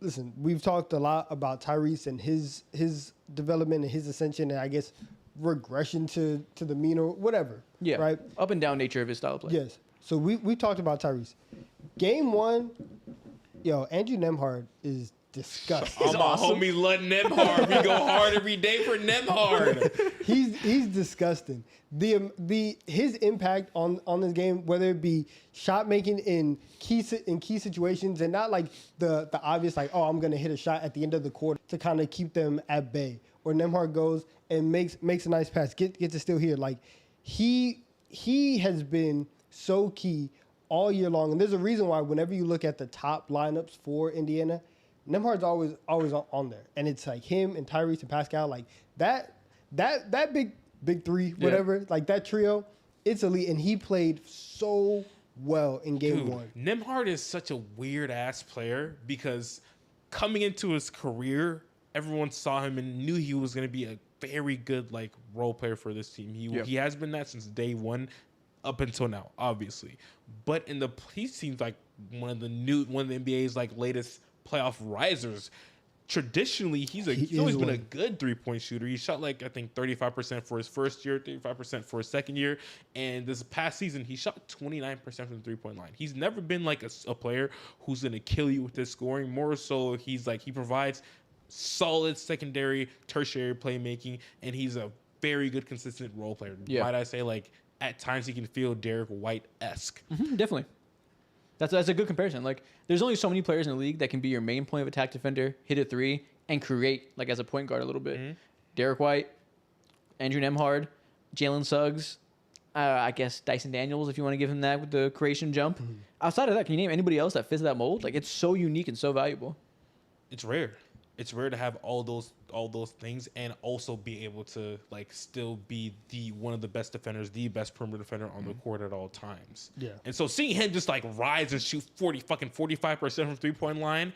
listen, we've talked a lot about Tyrese and his development and his ascension and I guess regression to the mean or whatever. Yeah. Right? Up and down nature of his style of play. Yes. So we talked about Tyrese. Game one, Andrew Nemhard is disgusting. I'm my homie Lud Nemhard. We go hard every day for Nemhard. He's disgusting. His impact on this game, whether it be shot making in key situations, and not like the obvious like, oh, I'm gonna hit a shot at the end of the quarter to kind of keep them at bay. Or Nemhard goes and makes a nice pass, gets to still here. Like he has been so key all year long, and there's a reason why whenever you look at the top lineups for Indiana, Nemhard's always on there, and it's like him and Tyrese and Pascal, like that big three, whatever, like that trio, it's elite, and he played so well in game one. Nemhard is such a weird ass player because coming into his career, everyone saw him and knew he was going to be a very good like role player for this team. He has been that since day one. Up until now, obviously, but he seems like one of the NBA's like latest playoff risers. Traditionally, he's always been a good 3-point shooter. He shot like I think 35% for his first year, 35% for his second year, and this past season he shot 29% from the 3-point line. He's never been like a player who's gonna kill you with his scoring. More so, he provides solid secondary, tertiary playmaking, and he's a very good, consistent role player. Yeah. Might I say like. At times, he can feel Derek White-esque. Mm-hmm, definitely. That's a good comparison. Like, there's only so many players in the league that can be your main point of attack defender, hit a three, and create, like, as a point guard a little bit. Mm-hmm. Derek White, Andrew Nemhard, Jalen Suggs, I guess Dyson Daniels, if you want to give him that with the creation jump. Mm-hmm. Outside of that, can you name anybody else that fits that mold? Like, it's so unique and so valuable. It's rare. It's rare to have all those things and also be able to like still be one of the best defenders, the best perimeter defender on the court at all times. Yeah. And so seeing him just like rise and shoot 45% from 3-point line,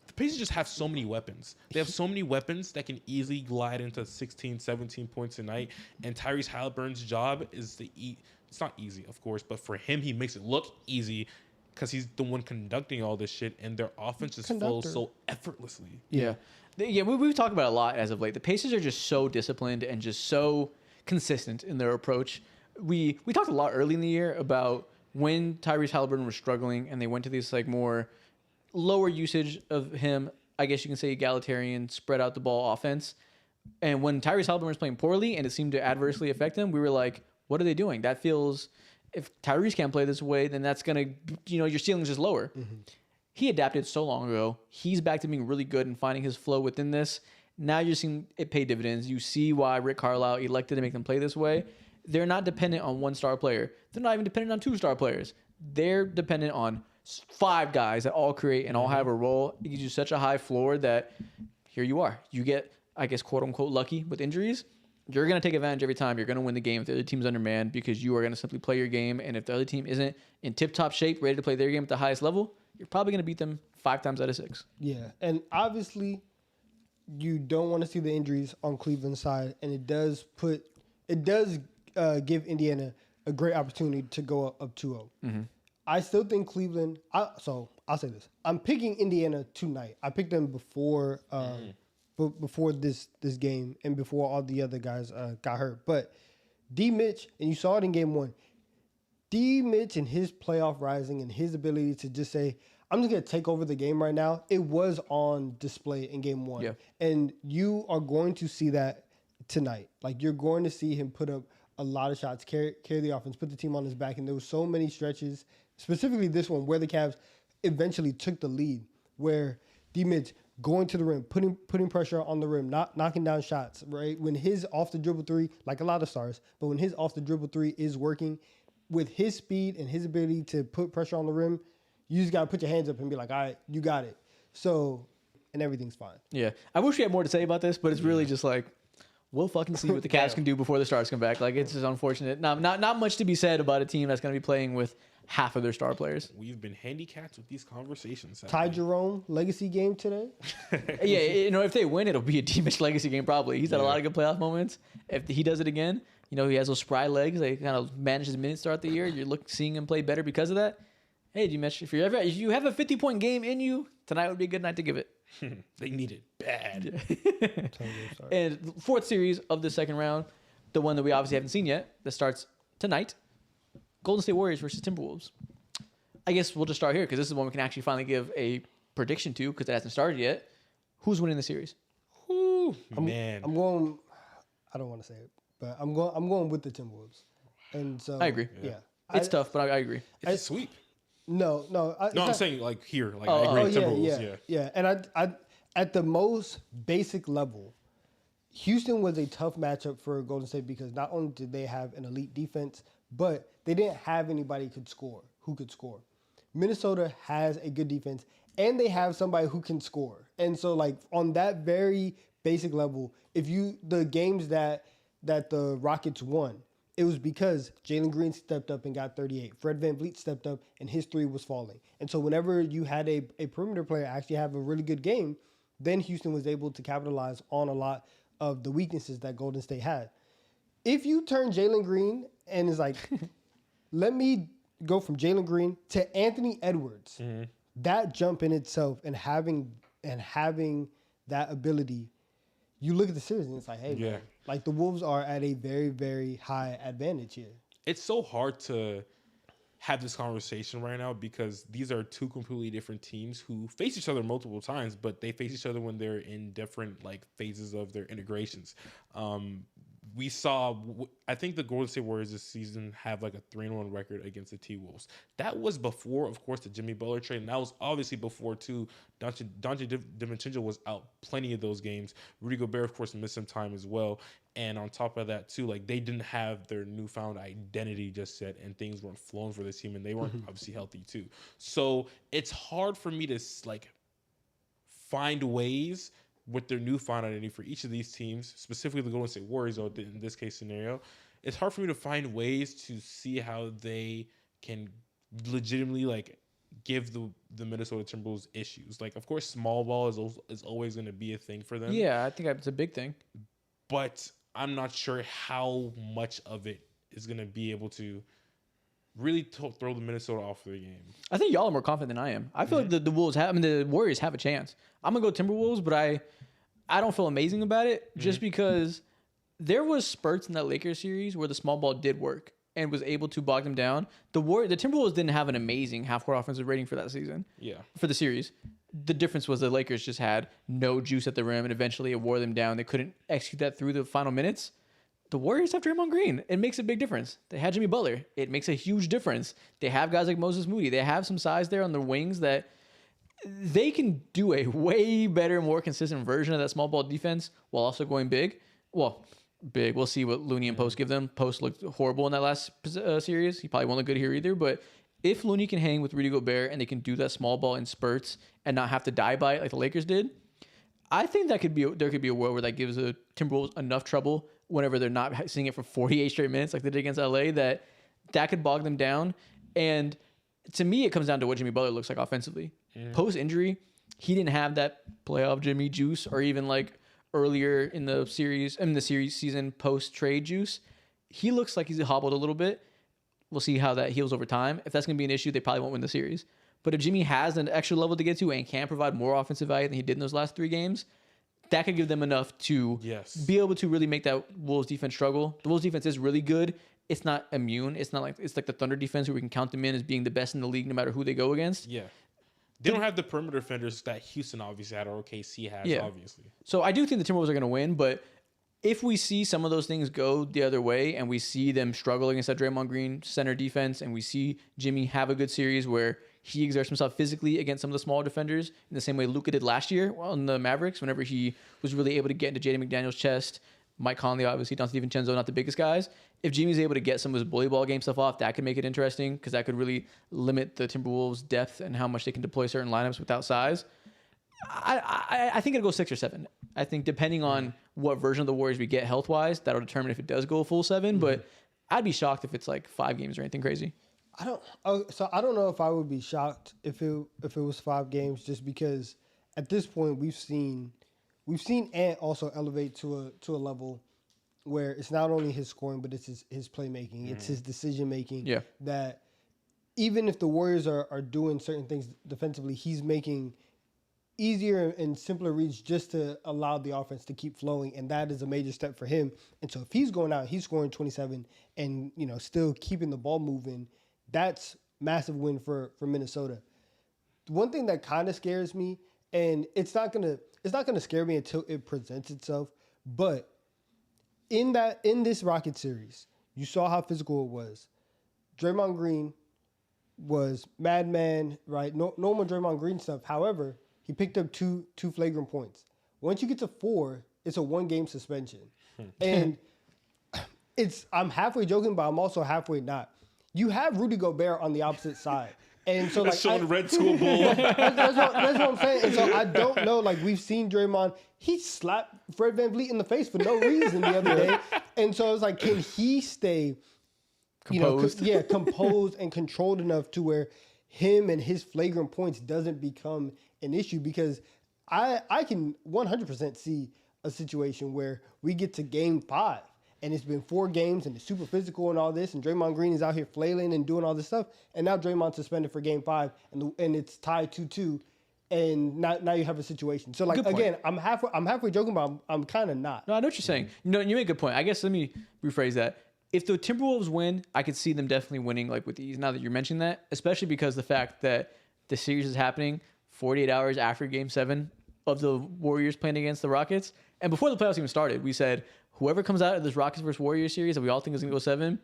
the Pacers just have so many weapons. They have so many weapons that can easily glide into 16, 17 points a night. And Tyrese Halliburton's job is it's not easy, of course, but for him, he makes it look easy because he's the one conducting all this shit, and their offense just flows so effortlessly. Yeah. We've talked about it a lot as of late. The Pacers are just so disciplined and just so consistent in their approach. We talked a lot early in the year about when Tyrese Halliburton was struggling and they went to this like more lower usage of him, I guess you can say egalitarian, spread out the ball offense. And when Tyrese Halliburton was playing poorly and it seemed to adversely affect him, we were like, what are they doing? That feels, if Tyrese can't play this way, then that's going to, your ceiling's just lower. Mm-hmm. He adapted so long ago. He's back to being really good and finding his flow within this. Now you're seeing it pay dividends. You see why Rick Carlisle elected to make them play this way. They're not dependent on one star player. They're not even dependent on 2-star players. They're dependent on 5 guys that all create and all have a role. It gives you such a high floor that here you are. You get, I guess, quote unquote, lucky with injuries. You're going to take advantage every time. You're going to win the game if the other team's undermanned because you are going to simply play your game. And if the other team isn't in tip-top shape, ready to play their game at the highest level, you're probably going to beat them 5 times out of 6. Yeah, and obviously you don't want to see the injuries on Cleveland's side, and it does give Indiana a great opportunity to go up 2-0. Mm-hmm. I still think Cleveland. So I'll say this: I'm picking Indiana tonight. I picked them before before this game and before all the other guys got hurt. But D. Mitch, and you saw it in Game 1. D. Mitch and his playoff rising and his ability to just say, I'm just going to take over the game right now. It was on display in Game 1. Yeah. And you are going to see that tonight. Like, you're going to see him put up a lot of shots, carry the offense, put the team on his back. And there were so many stretches, specifically this one, where the Cavs eventually took the lead, where D. Mitch going to the rim, putting pressure on the rim, not knocking down shots, right? When his off-the-dribble 3, like a lot of stars, but when his off-the-dribble 3 is working, with his speed and his ability to put pressure on the rim, you just got to put your hands up and be like, all right, you got it. So, and everything's fine. Yeah. I wish we had more to say about this, but it's really just like, we'll fucking see what the Cavs can do before the stars come back. Like, it's just unfortunate. Not much to be said about a team that's going to be playing with half of their star players. We've been handicapped with these conversations. Ty Jerome legacy game today. Yeah, if they win, it'll be a D-Mitch legacy game probably. He's had a lot of good playoff moments. If he does it again, he has those spry legs. They kind of manage his minutes throughout the year. You're seeing him play better because of that. Hey, D-Mitch, if you have a 50-point game in you, tonight would be a good night to give it. They need it bad. And fourth series of the second round, the one that we obviously haven't seen yet, that starts tonight. Golden State Warriors versus Timberwolves. I guess we'll just start here because this is one we can actually finally give a prediction to because it hasn't started yet. Who's winning the series? Man. I'm going. I don't want to say it, but I'm going with the Timberwolves. And so I agree. Yeah, it's tough, but I agree. It's a sweep. No. I'm saying like here, like I agree. Timberwolves. Yeah. And I at the most basic level, Houston was a tough matchup for Golden State because not only did they have an elite defense, but they didn't have anybody who could score. Minnesota has a good defense, and they have somebody who can score. And so, like, on that very basic level, the games that the Rockets won, it was because Jalen Green stepped up and got 38. Fred VanVleet stepped up, and his 3 was falling. And so whenever you had a perimeter player actually have a really good game, then Houston was able to capitalize on a lot of the weaknesses that Golden State had. If you turn Jalen Green and is like, let me go from Jalen Green to Anthony Edwards, that jump in itself and having that ability, you look at the series and it's like, hey, man, like the Wolves are at a very, very high advantage here. It's so hard to have this conversation right now because these are 2 completely different teams who face each other multiple times, but they face each other when they're in different like phases of their integrations. We saw, I think the Golden State Warriors this season have like a 3-1 record against the T-Wolves. That was before, of course, the Jimmy Butler trade, and that was obviously before, too. Dante DiVincenzo was out plenty of those games. Rudy Gobert, of course, missed some time as well. And on top of that, too, like they didn't have their newfound identity just yet, and things weren't flowing for this team, and they weren't obviously healthy, too. So it's hard for me to, like, find ways with their newfound identity for each of these teams, specifically the Golden State Warriors, though, in this case scenario, it's hard for me to find ways to see how they can legitimately like give the Minnesota Timberwolves issues. Like, of course, small ball is always going to be a thing for them. Yeah, I think it's a big thing. But I'm not sure how much of it is going to be able to really throw the Minnesota off of the game. I think y'all are more confident than I am. I feel like the Wolves have, the Warriors have a chance. I'm gonna go Timberwolves, but I don't feel amazing about it just because there was spurts in that Lakers series where the small ball did work and was able to bog them down. The Timberwolves didn't have an amazing half-court offensive rating for that season. Yeah. For the series. The difference was the Lakers just had no juice at the rim, and eventually it wore them down. They couldn't execute that through the final minutes. The Warriors have Draymond Green. It makes a big difference. They had Jimmy Butler. It makes a huge difference. They have guys like Moses Moody. They have some size there on the wings that they can do a way better, more consistent version of that small ball defense while also going big. Well, big. We'll see what Looney and Post give them. Post looked horrible in that last series. He probably won't look good here either. But if Looney can hang with Rudy Gobert and they can do that small ball in spurts and not have to die by it like the Lakers did, I think there could be a world where that gives the Timberwolves enough trouble whenever they're not seeing it for 48 straight minutes like they did against LA that could bog them down. And to me, it comes down to what Jimmy Butler looks like offensively. Post injury, he didn't have that playoff Jimmy juice or even like earlier in the series season post trade juice. He looks like he's hobbled a little bit. We'll see how that heals over time. If that's going to be an issue, they probably won't win the series. But if Jimmy has an extra level to get to and can provide more offensive value than he did in those last 3 games, that could give them enough to be able to really make that Wolves defense struggle. The Wolves defense is really good. It's not immune. It's like the Thunder defense where we can count them in as being the best in the league no matter who they go against. Yeah. They don't have the perimeter defenders that Houston obviously had or OKC has, obviously. So I do think the Timberwolves are going to win, but if we see some of those things go the other way and we see them struggle against that Draymond Green center defense and we see Jimmy have a good series where he exerts himself physically against some of the smaller defenders in the same way Luka did last year on the Mavericks whenever he was really able to get into Jaden McDaniels' chest, Mike Conley, obviously, Don DiVincenzo, not the biggest guys. If Jimmy's able to get some of his bully ball game stuff off, that could make it interesting because that could really limit the Timberwolves' depth and how much they can deploy certain lineups without size. I think it'll go 6 or 7. I think depending on what version of the Warriors we get health-wise, that'll determine if it does go a full 7. But I'd be shocked if it's like 5 games or anything crazy. I don't know if I would be shocked if it was 5 games, just because at this point we've seen Ant also elevate to a level where it's not only his scoring, but it's his playmaking, it's his decision making. Yeah. That even if the Warriors are doing certain things defensively, he's making easier and simpler reads just to allow the offense to keep flowing, and that is a major step for him. And so if he's going out, he's scoring 27 and still keeping the ball moving, that's massive win for Minnesota. One thing that kind of scares me, and it's not gonna scare me until it presents itself, but in this Rocket series, you saw how physical it was. Draymond Green was madman, right? Normal Draymond Green stuff. However, he picked up two flagrant points. Once you get to 4, it's a 1-game suspension. And I'm halfway joking, but I'm also halfway not. You have Rudy Gobert on the opposite side. And so showing red to a bull. That's what I'm saying. And so I don't know, we've seen Draymond, he slapped Fred VanVleet in the face for no reason the other day. And so it's like, can he stay composed? Composed and controlled enough to where him and his flagrant points doesn't become an issue? Because I can 100% see a situation where we get to game 5 and it's been 4 games and it's super physical and all this, and Draymond Green is out here flailing and doing all this stuff, and now Draymond's suspended for game 5 and it's tied 2-2, and now you have a situation. So again, I'm halfway joking, but I'm kind of not. No, I know what you're saying. You make a good point. I guess let me rephrase that. If the Timberwolves win, I could see them definitely winning with ease. Now that you're mentioning that, especially because the fact that the series is happening 48 hours after Game 7 of the Warriors playing against the Rockets, and before the playoffs even started, we said whoever comes out of this Rockets versus Warriors series that we all think is going to go 7,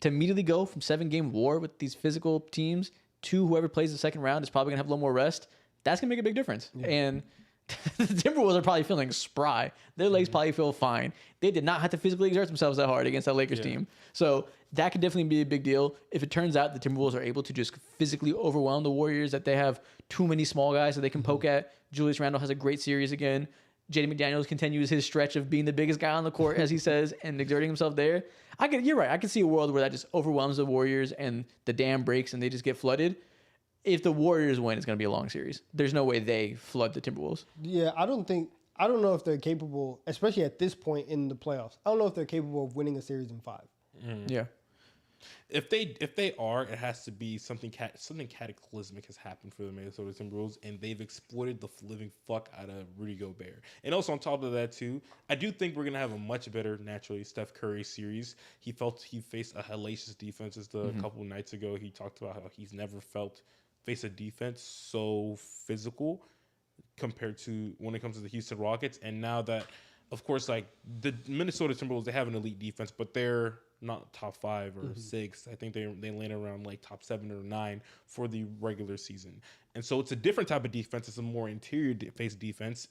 to immediately go from 7-game war with these physical teams to whoever plays the second round is probably going to have a little more rest. That's going to make a big difference. Yeah. And the Timberwolves are probably feeling spry. Their legs probably feel fine. They did not have to physically exert themselves that hard against that Lakers team. So that could definitely be a big deal. If it turns out the Timberwolves are able to just physically overwhelm the Warriors, that they have too many small guys that they can poke at. Julius Randle has a great series again. Jaden McDaniels continues his stretch of being the biggest guy on the court, as he says, and exerting himself there. You're right. I can see a world where that just overwhelms the Warriors and the dam breaks and they just get flooded. If the Warriors win, it's going to be a long series. There's no way they flood the Timberwolves. Yeah, I don't know if they're capable, especially at this point in the playoffs. I don't know if they're capable of winning a series in 5. Yeah. If they are, it has to be something cataclysmic has happened for the Minnesota Timberwolves, and they've exploited the living fuck out of Rudy Gobert. And also on top of that too, I do think we're gonna have a much better naturally Steph Curry series. He faced a hellacious defense just a couple nights ago. He talked about how he's never faced a defense so physical compared to when it comes to the Houston Rockets. And now that, of course, like the Minnesota Timberwolves, they have an elite defense, but they're not top 5 or 6. I think they land around like top 7 or 9 for the regular season. And so it's a different type of defense. It's a more interior face defense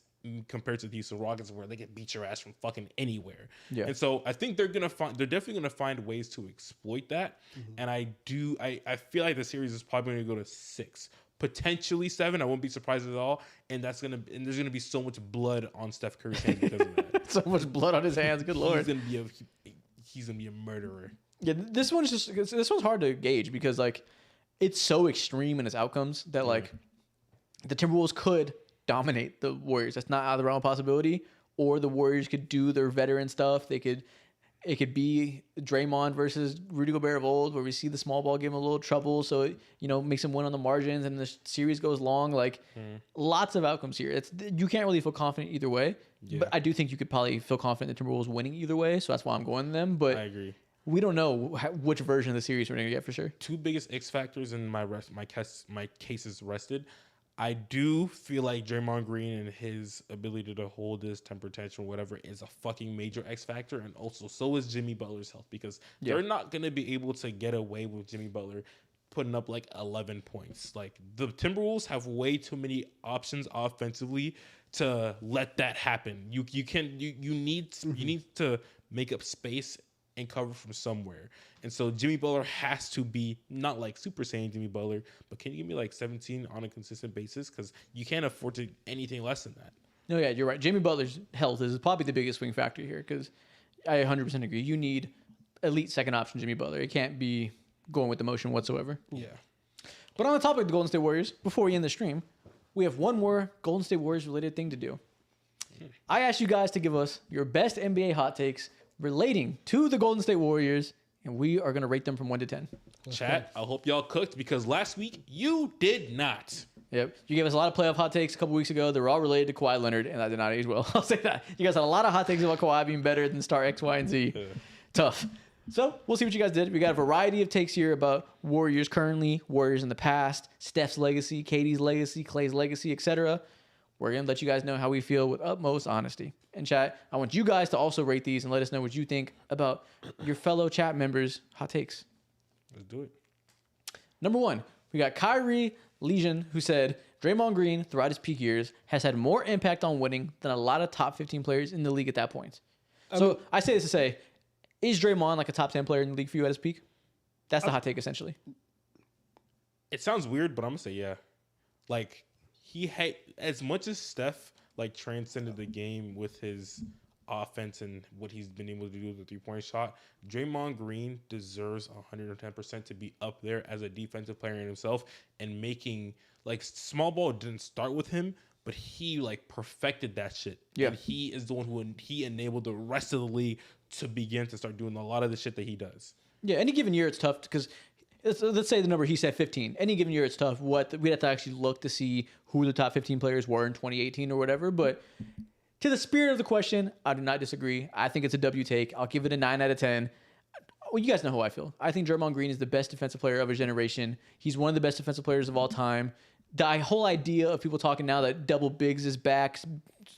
compared to the Houston Rockets, where they can beat your ass from fucking anywhere. Yeah. And so I think they're definitely gonna find ways to exploit that. And I feel like the series is probably gonna go to 6. Potentially 7. I won't be surprised at all. And there's gonna be so much blood on Steph Curry's hands because of that. So much blood on his hands. Good lord. He's gonna be a murderer. Yeah, this one's hard to gauge because like it's so extreme in its outcomes that like the Timberwolves could dominate the Warriors. That's not out of the realm of possibility. Or the Warriors could do their veteran stuff. It could be Draymond versus Rudy Gobert of old, where we see the small ball give him a little trouble, so it, makes him win on the margins, and the series goes long. Like lots of outcomes here. You can't really feel confident either way. Yeah. But I do think you could probably feel confident the Timberwolves winning either way. So that's why I'm going to them. But I agree. We don't know which version of the series we're going to get for sure. Two biggest X factors in my cases rested. I do feel like Draymond Green and his ability to hold his temper tantrum, whatever, is a fucking major X factor. And also, so is Jimmy Butler's health, because they're not going to be able to get away with Jimmy Butler putting up like 11 points. Like the Timberwolves have way too many options offensively to let that happen. You need to make up space and cover from somewhere. And so Jimmy Butler has to be not like Super Saiyan Jimmy Butler, but can you give me like 17 on a consistent basis? Because you can't afford to anything less than that. No, yeah, you're right. Jimmy Butler's health is probably the biggest swing factor here, because I 100% agree. You need elite second option Jimmy Butler. It can't be going with the motion whatsoever. Yeah. But on the topic of the Golden State Warriors, before we end the stream, we have one more Golden State Warriors related thing to do. I asked you guys to give us your best NBA hot takes relating to the Golden State Warriors, and we are going to rate them from 1 to 10. Chat, I hope y'all cooked, because last week you did not. Yep. You gave us a lot of playoff hot takes a couple weeks ago. They were all related to Kawhi Leonard, and that did not age well. I'll say that. You guys had a lot of hot takes about Kawhi being better than star X, Y, and Z. Tough. So we'll see what you guys did. We got a variety of takes here about Warriors currently, Warriors in the past, Steph's legacy, KD's legacy, Klay's legacy, etc. We're going to let you guys know how we feel with utmost honesty. And chat, I want you guys to also rate these and let us know what you think about your fellow chat members' hot takes. Let's do it. Number 1, we got Kyrie Legion, who said Draymond Green, throughout his peak years, has had more impact on winning than a lot of top 15 players in the league at that point. So I say this to say, is Draymond like a top 10 player in the league for you at his peak? That's the hot take, essentially. It sounds weird, but I'm going to say yeah. Like, he had, as much as Steph like transcended the game with his offense and what he's been able to do with the three-point shot, Draymond Green deserves 110% to be up there as a defensive player in himself, and making, like, small ball didn't start with him, but he like perfected that shit. Yeah. And he is the one who he enabled the rest of the league to begin to start doing a lot of the shit that he does. Yeah, any given year it's tough because let's say the number he said 15. Any given year it's tough. We'd have to actually look to see who the top 15 players were in 2018 or whatever. But to the spirit of the question, I do not disagree. I think it's a W take. I'll give it a 9 out of 10. Well, you guys know how I feel. I think Draymond Green is the best defensive player of his generation. He's one of the best defensive players of all time. The whole idea of people talking now that double bigs is back,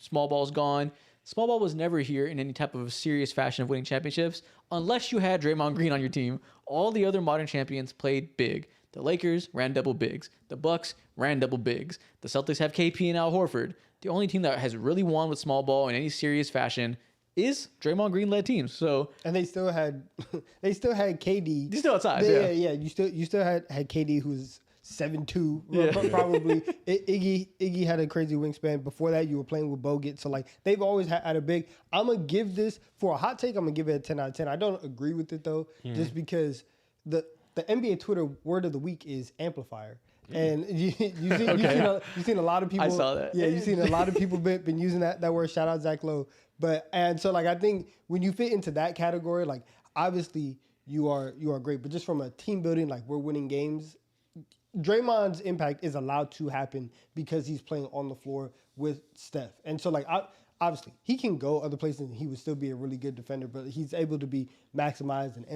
small ball's gone. Small ball was never here in any type of serious fashion of winning championships unless you had Draymond Green on your team. All the other modern champions played big. The Lakers ran double bigs. The Bucks ran double bigs. The Celtics have KP and Al Horford. The only team that has really won with small ball in any serious fashion is Draymond Green led teams. So and they still had KD. He's still outside. Yeah. You still had KD who's 7'2", probably. Iggy had a crazy wingspan. Before that, you were playing with Bogut. So, like, they've always had a big... I'm going to give this... For a hot take, I'm going to give it a 10 out of 10. I don't agree with it, though, just because the NBA Twitter word of the week is amplifier. And you've seen a lot of people... I saw that. Yeah, you've seen a lot of people been using that word. Shout out Zach Lowe. And so, like, I think when you fit into that category, like, obviously... you are great. But just from a team building, like we're winning games, Draymond's impact is allowed to happen because he's playing on the floor with Steph. And so, like, obviously, he can go other places and he would still be a really good defender, but he's able to be maximized and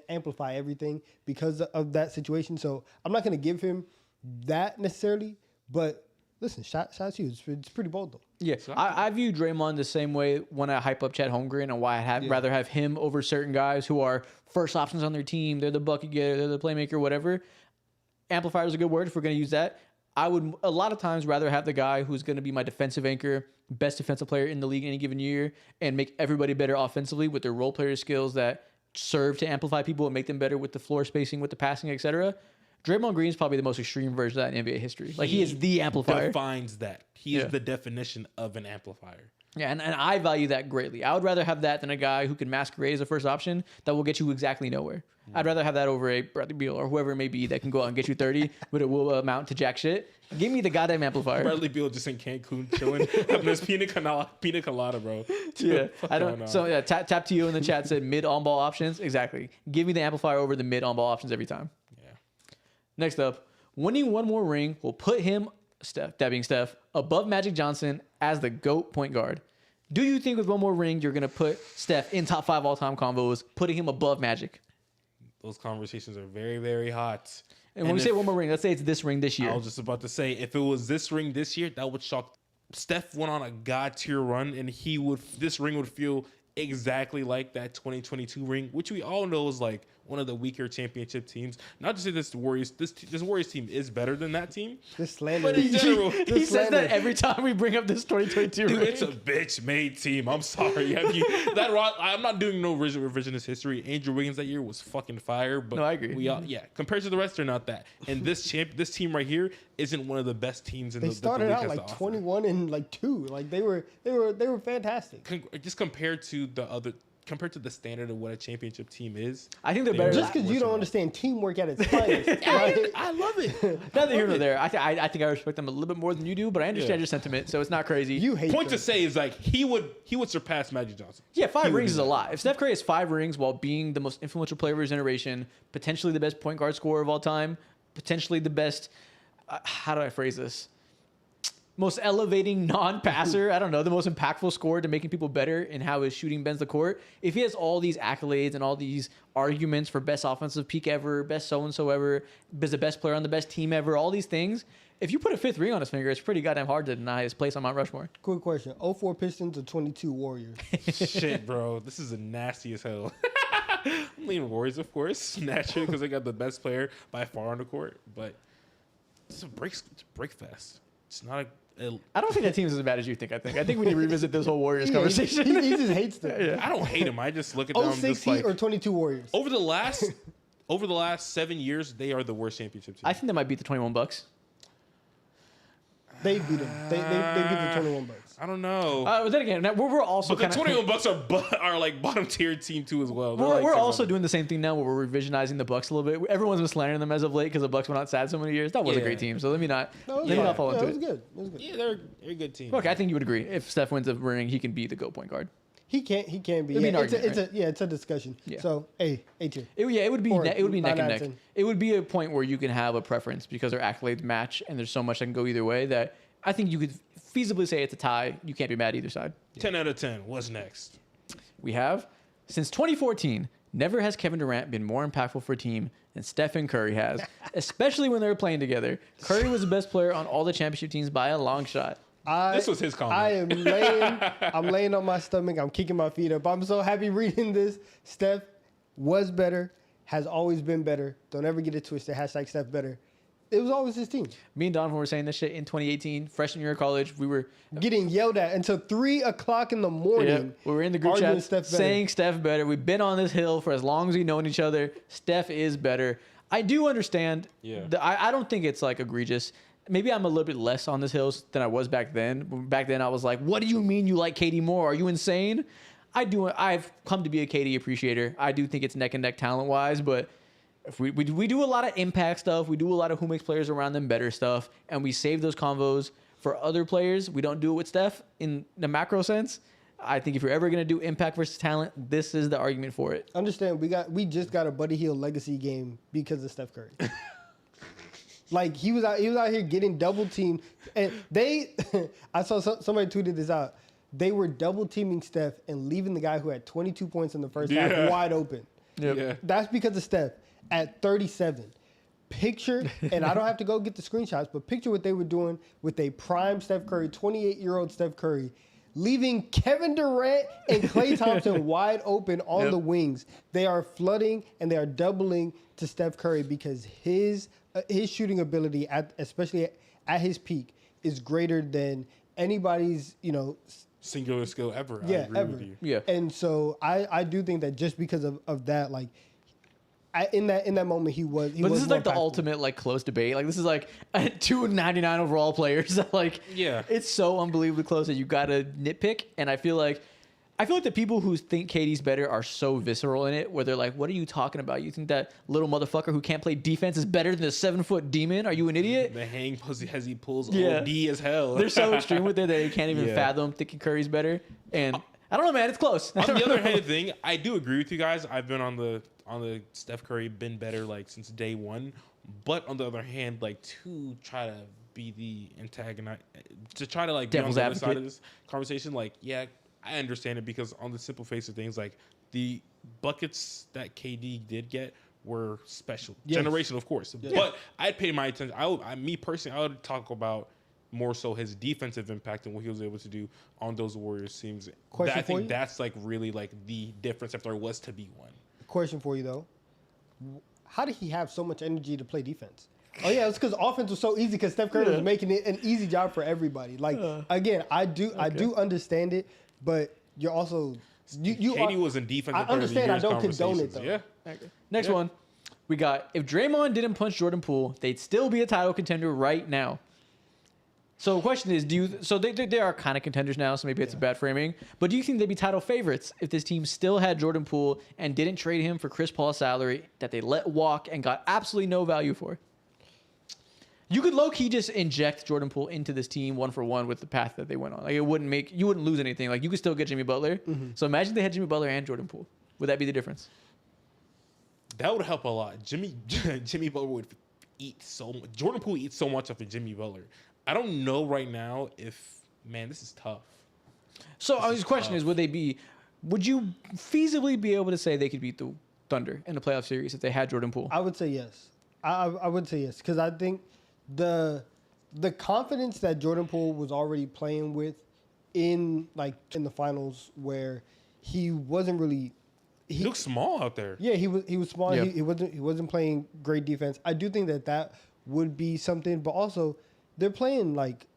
amplify everything because of that situation. So I'm not going to give him that necessarily, but listen, shout out to you. It's pretty bold, though. Yeah, I view Draymond the same way when I hype up Chet Holmgren and why I'd rather have him over certain guys who are first options on their team. They're the bucket getter, they're the playmaker, whatever. Amplifier is a good word if we're going to use that. I would a lot of times rather have the guy who's going to be my defensive anchor, best defensive player in the league any given year, and make everybody better offensively with their role player skills that serve to amplify people and make them better with the floor spacing, with the passing, etc. Draymond Green is probably the most extreme version of that in NBA history. Like, he is the amplifier. Defines that. He is the definition of an amplifier. Yeah, and I value that greatly. I would rather have that than a guy who can masquerade as a first option that will get you exactly nowhere. I'd rather have that over a Bradley Beal or whoever it may be that can go out and get you 30, but it will amount to jack shit. Give me the goddamn amplifier. Bradley Beal just in Cancun chilling, having his pina colada, bro. Yeah, I don't. So yeah, tap to you in the chat said mid on ball options. Exactly. Give me the amplifier over the mid on ball options every time. Yeah. Next up, winning one more ring will put him, Steph, that being Steph, above Magic Johnson as the GOAT point guard. Do you think with one more ring you're gonna put Steph in top 5 all time combos, putting him above Magic? Those conversations are very, very hot. And when we say one more ring, let's say it's this ring this year. I was just about to say, if it was this ring this year, that would shock. Steph went on a god tier run, and this ring would feel exactly like that 2022 ring, which we all know is like one of the weaker championship teams. Not to say this Warriors team is better than that team. This slander. But in general, he says that every time we bring up this 2022 dude, ring. it's a bitch-made team. I'm sorry. I'm not doing no revisionist history. Andrew Wiggins that year was fucking fire. But No, I agree. Compared to the rest, they're not that. And this team right here isn't one of the best teams in the league. They started out like 21 and like 2. Like they were fantastic. Just compared to the standard of what a championship team is. I think they're better. Just because you don't understand teamwork at its finest. Right? I love it. Neither here nor there. I think I respect them a little bit more than you do, but I understand your sentiment, so it's not crazy. You hate Point them. to say is like he would surpass Magic Johnson. Yeah, 5 rings is a lot. If Steph Curry has 5 rings while being the most influential player of his generation, potentially the best point guard scorer of all time, potentially the best, how do I phrase this? Most elevating non-passer, I don't know, the most impactful scorer to making people better in how his shooting bends the court. If he has all these accolades and all these arguments for best offensive peak ever, best so-and-so ever, is the best player on the best team ever, all these things, if you put a 5th ring on his finger, it's pretty goddamn hard to deny his place on Mount Rushmore. Quick question. 04 Pistons or 22 Warriors? Shit, bro. This is a nasty as hell. I'm leaning Warriors, of course, naturally, because they got the best player by far on the court. But it's a break fest. It's not a... I don't think that team's as bad as you think. I think we need to revisit this whole Warriors conversation. He just hates them. Yeah. I don't hate him. I just look at them 06 just like... Heat or 22 Warriors? Over the last 7 years, they are the worst championship team. I think they might beat the 21 Bucks. They beat them. They beat the 21 Bucks. I don't know. But then again, we're also But the kind of 21 Bucks are like bottom tier team too as well. We're also doing the same thing now where we're revisionizing the Bucks a little bit. Everyone's been slandering them as of late because the Bucks went out sad so many years. That was a great team. So let me not fall into it was it. good. It was good. Yeah, they're a good team. Okay, I think you would agree. If Steph wins a ring, he can be the GOAT point guard. He can be. It'd be an argument, It's a discussion. Yeah. So A tier. It would be Or neck and 9 out of neck. 10. It would be a point where you can have a preference because their accolades match and there's so much that can go either way that I think you could feasibly say it's a tie. You can't be mad either side. 10 out of 10. What's next? We have, since 2014, never has Kevin Durant been more impactful for a team than Stephen Curry has, especially when they were playing together. Curry was the best player on all the championship teams by a long shot. This was his comment. I'm laying on my stomach. I'm kicking my feet up. I'm so happy reading this. Steph was better, has always been better. Don't ever get it twisted. # Steph better. It was always his team. Me and Donovan were saying this shit in 2018, freshman year of college. We were getting yelled at until 3 o'clock in the morning. We were in the group chat saying Steph better. We've been on this hill for as long as we've known each other. Steph is better. I do understand. Yeah. I don't think it's like egregious. Maybe I'm a little bit less on this hill than I was back then. Back then I was like, what do you mean you like KD more? Are you insane? I've come to be a KD appreciator. I do think it's neck and neck talent wise, but if we do a lot of impact stuff. We do a lot of who makes players around them better stuff, and we save those convos for other players. We don't do it with Steph in the macro sense. I think if you're ever going to do impact versus talent, this is the argument for it. Understand, we just got a Buddy Hield legacy game because of Steph Curry. Like he was out here getting double teamed, and I saw somebody tweeted this out. They were double teaming Steph and leaving the guy who had 22 points in the first half wide open. Yep. Yeah. That's because of Steph at 37. Picture, and I don't have to go get the screenshots, but picture what they were doing with a prime Steph Curry, 28-year-old Steph Curry, leaving Kevin Durant and Klay Thompson wide open on the wings. They are flooding and they are doubling to Steph Curry because his shooting ability, especially at his peak, is greater than anybody's, singular skill ever. Yeah, I agree ever. with you. Yeah. And so I do think that just because of that, like, in that moment he was. But this is like the impactful. ultimate like close debate. Like this is like 299 overall players. Like it's so unbelievably close that you gotta nitpick. And I feel like the people who think KD's better are so visceral in it, where they're like, "What are you talking about? You think that little motherfucker who can't play defense is better than a 7-foot demon? Are you an idiot?" The hang pussy as he pulls Yeah. OD as hell. They're so extreme with it that they can't even fathom thinking Curry's better. And I don't know, man. It's close. On the other hand, I do agree with you guys. I've been on the Steph Curry been better like since day one. But on the other hand, like to try to be the antagonist, to try to like Devil's be on the other side advocate. of this conversation, like I understand it because on the simple face of things, like the buckets that KD did get were special, generational, of course. Yeah. But I'd pay my attention. Me personally, I would talk about more so his defensive impact and what he was able to do on those Warriors teams. I think that's like really like the difference if there was to be one. Question for you though: how did he have so much energy to play defense? Oh yeah, it's because offense was so easy because Steph Curry was making it an easy job for everybody. Like again, I do understand it, but you're also KD was in defense. I understand. I don't condone it though. Yeah. Okay. Next one, we got if Draymond didn't punch Jordan Poole, they'd still be a title contender right now. So the question is, they are kind of contenders now, so maybe it's a bad framing. But do you think they'd be title favorites if this team still had Jordan Poole and didn't trade him for Chris Paul's salary that they let walk and got absolutely no value for? You could low-key just inject Jordan Poole into this team 1-for-1 with the path that they went on. Like you wouldn't lose anything. Like you could still get Jimmy Butler. Mm-hmm. So imagine they had Jimmy Butler and Jordan Poole. Would that be the difference? That would help a lot. Jimmy Butler would eat so much. Jordan Poole eats so much off of Jimmy Butler. I don't know right now if this is tough. So his question is, would you feasibly be able to say they could beat the Thunder in the playoff series if they had Jordan Poole? I would say yes. I would say yes because I think the confidence that Jordan Poole was already playing with in the finals where he wasn't really. He looked small out there. Yeah, he was small. Yep. He wasn't playing great defense. I do think that would be something, but also they're playing like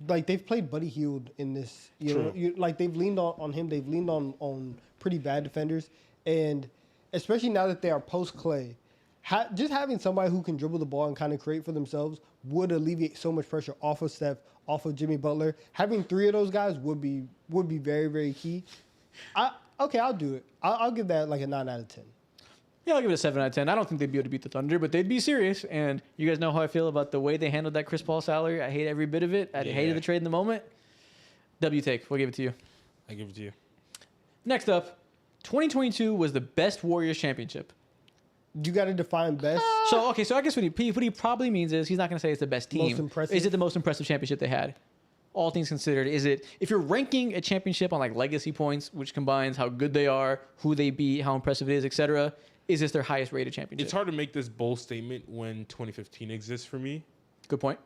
they've played Buddy Hield in this. Like they've leaned on him. They've leaned on pretty bad defenders, and especially now that they are post Clay, just having somebody who can dribble the ball and kind of create for themselves would alleviate so much pressure off of Steph, off of Jimmy Butler. Having three of those guys would be very, very key. I'll do it. I'll give that like a 9 out of 10. Yeah, I'll give it a 7 out of 10. I don't think they'd be able to beat the Thunder, but they'd be serious. And you guys know how I feel about the way they handled that Chris Paul salary. I hate every bit of it. I hated the trade in the moment. W take. We'll give it to you. I give it to you. Next up, 2022 was the best Warriors championship. You got to define best. So I guess what he probably means is he's not going to say it's the best team. Most impressive. Is it the most impressive championship they had? All things considered, is it, if you're ranking a championship on like legacy points, which combines how good they are, who they beat, how impressive it is, etc., is this their highest rated championship? It's hard to make this bold statement when 2015 exists for me. Good point.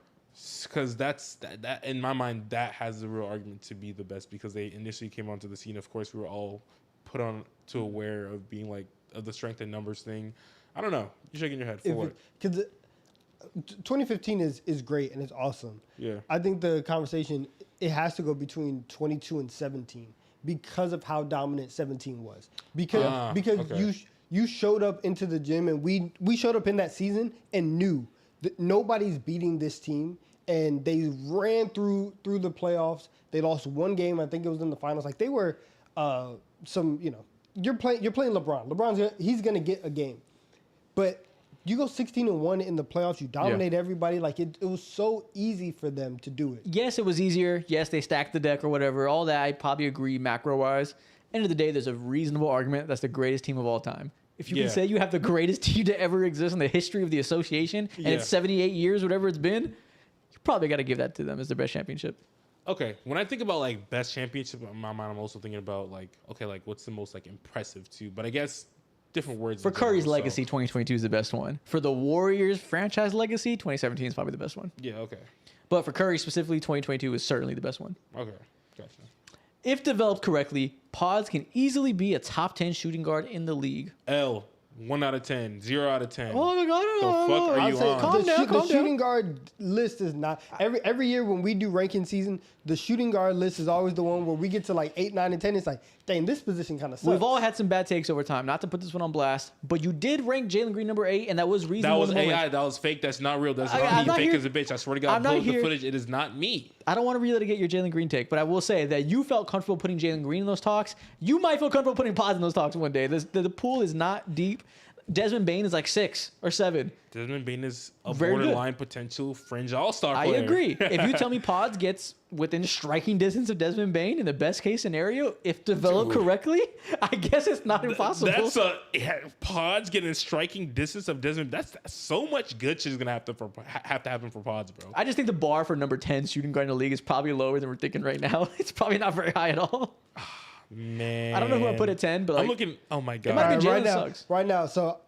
Because that in my mind, that has the real argument to be the best because they initially came onto the scene. Of course, we were all put on to aware of being like of the strength in numbers thing. I don't know. You're shaking your head for what? Because 2015 is great and it's awesome. Yeah. I think the conversation, it has to go between 22 and 17 because of how dominant 17 was. Because you showed up into the gym and we showed up in that season and knew that nobody's beating this team, and they ran through the playoffs. They lost one game. I think it was in the finals. Like they were you're playing LeBron. He's going to get a game. But you go 16-1 in the playoffs. You dominate everybody. Like it was so easy for them to do it. Yes, it was easier. Yes, they stacked the deck or whatever. All that I probably agree macro wise. End of the day, there's a reasonable argument that's the greatest team of all time. If you can say you have the greatest team to ever exist in the history of the association, and it's 78 years, whatever it's been, you probably got to give that to them as their best championship. Okay, when I think about like best championship in my mind, I'm also thinking about like, okay, like what's the most like impressive too? But I guess different words. For Curry's legacy, 2022 is the best one. For the Warriors franchise legacy, 2017 is probably the best one. Yeah, okay. But for Curry specifically, 2022 is certainly the best one. Okay, gotcha. If developed correctly, Pods can easily be a top 10 shooting guard in the league. 1 out of 10, 0 out of 10. Oh my God! The fuck are you on? Calm down. The shooting guard list is not every year when we do ranking season. The shooting guard list is always the one where we get to like 8, 9, and 10. It's like, dang, this position kind of sucks. We've all had some bad takes over time. Not to put this one on blast, but you did rank Jalen Green number 8, and that was reasonable. That was AI. That was fake. That's not real. That's not me. Fake as a bitch. I swear to God, pull up the footage. It is not me. I don't want to relitigate your Jalen Green take, but I will say that you felt comfortable putting Jalen Green in those talks. You might feel comfortable putting Pods in those talks one day. The pool is not deep. Desmond Bane is like 6 or 7. Desmond Bane is a Very borderline potential fringe all-star player. I agree. If you tell me Pods gets within striking distance of Desmond Bane in the best case scenario, if developed correctly, I guess it's not impossible. That's Pods getting striking distance of Desmond. That's so much good shit is gonna have to happen for Pods, bro. I just think the bar for number 10 shooting guard in the league is probably lower than we're thinking right now. It's probably not very high at all. Man, I don't know who I put at 10, but like, I'm looking. Oh my God! might have been Jalen Suggs. Right now, so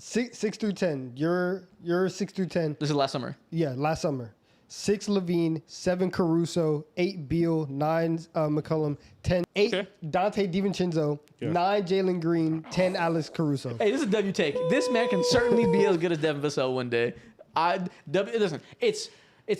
6 through 10. You're 6 through 10. This is last summer. Yeah, last summer. 6 Levine, 7 Caruso, 8 Beal, 9 McCollum, 10 8 Dante DiVincenzo, 9 Jalen Green, 10 Alex Caruso. Hey, this is a W take. This man can certainly be as good as Devin Vassell one day. Listen, it's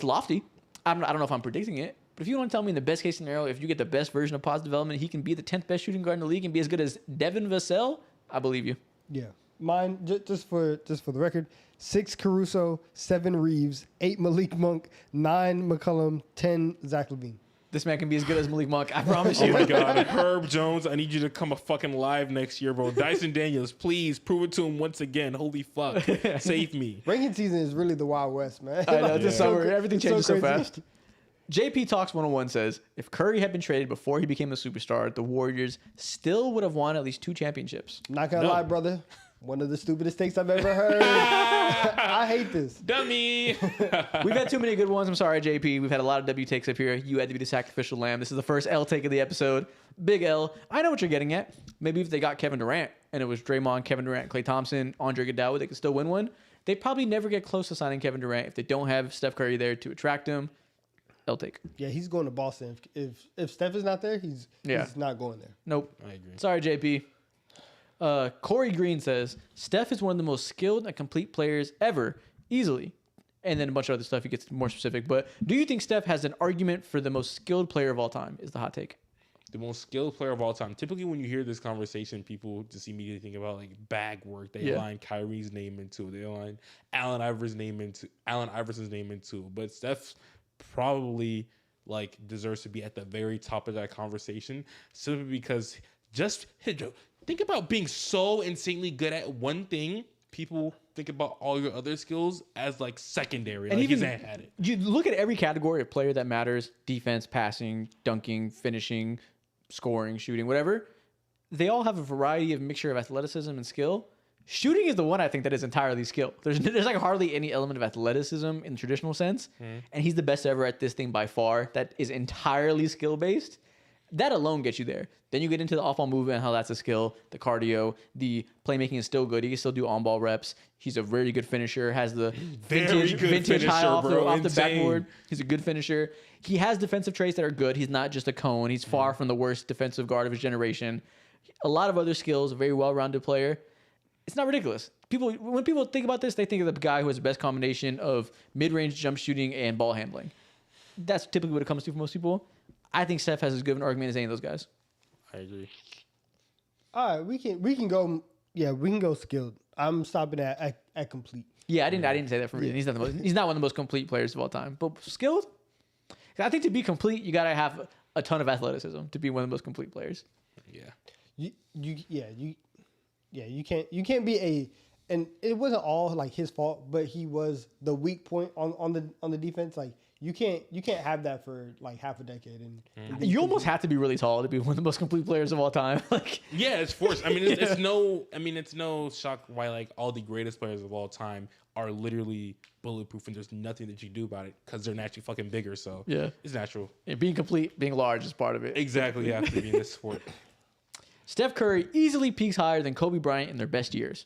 lofty. I don't know if I'm predicting it. But if you want to tell me in the best case scenario, if you get the best version of Pods development, he can be the 10th best shooting guard in the league and be as good as Devin Vassell, I believe you. Yeah. Mine, just for the record, 6 Caruso, 7 Reeves, 8 Malik Monk, 9 McCollum, 10 Zach LaVine. This man can be as good as Malik Monk, I promise you. Oh my God, Herb Jones, I need you to come a fucking live next year, bro. Dyson Daniels, please prove it to him once again. Holy fuck, save me. Ranking season is really the Wild West, man. I know, this summer, everything changes so crazy. fast. JP Talks 101 says, if Curry had been traded before he became a superstar, the Warriors still would have won at least 2 championships. Not gonna lie, brother. One of the stupidest takes I've ever heard. I hate this. Dummy. We've had too many good ones. I'm sorry, JP. We've had a lot of W takes up here. You had to be the sacrificial lamb. This is the first L take of the episode. Big L. I know what you're getting at. Maybe if they got Kevin Durant and it was Draymond, Kevin Durant, Klay Thompson, Andre Iguodala, they could still win one. They'd probably never get close to signing Kevin Durant if they don't have Steph Curry there to attract him. L take. Yeah, he's going to Boston. If Steph is not there, he's not going there. Nope. I agree. Sorry, JP. Corey Green says, Steph is one of the most skilled and complete players ever, easily. And then a bunch of other stuff. He gets more specific. But do you think Steph has an argument for the most skilled player of all time is the hot take. The most skilled player of all time. Typically, when you hear this conversation, people just immediately think about like bag work. They align Kyrie's name into it. They align Allen Iverson's name into it. But Steph probably like deserves to be at the very top of that conversation simply because think about being so insanely good at one thing. People think about all your other skills as like secondary. And like even his aunt had it. You look at every category of player that matters: defense, passing, dunking, finishing, scoring, shooting, whatever. They all have a variety of mixture of athleticism and skill. Shooting is the one I think that is entirely skill. There's like hardly any element of athleticism in the traditional sense. And he's the best ever at this thing by far. That is entirely skill based. That alone gets you there. Then you get into the off-ball movement and how that's a skill. The cardio, the playmaking is still good. He can still do on-ball reps. He's a very good finisher. Has the vintage high off the backboard. He's a good finisher. He has defensive traits that are good. He's not just a cone. He's far from the worst defensive guard of his generation. A lot of other skills. A very well-rounded player. It's not ridiculous. When people think about this, they think of the guy who has the best combination of mid-range jump shooting and ball handling. That's typically what it comes to for most people. I think Steph has as good of an argument as any of those guys. I agree. All right, we can go. Yeah, we can go skilled. I'm stopping at complete. Yeah, I didn't say that for a reason. He's not one of the most complete players of all time. But skilled, I think to be complete, you gotta have a ton of athleticism to be one of the most complete players. Yeah. You can't be and it wasn't all like his fault, but he was the weak point on the defense. Like you can't have that for like half a decade. And You almost have to be really tall to be one of the most complete players of all time. Like, Yeah, it's forced. I mean, it's no. I mean, it's no shock why like all the greatest players of all time are literally bulletproof, and there's nothing that you do about it because they're naturally fucking bigger. So Yeah. it's natural. and being complete, being large is part of it. Exactly. You have to be in this sport. Steph Curry easily peaks higher than Kobe Bryant in their best years.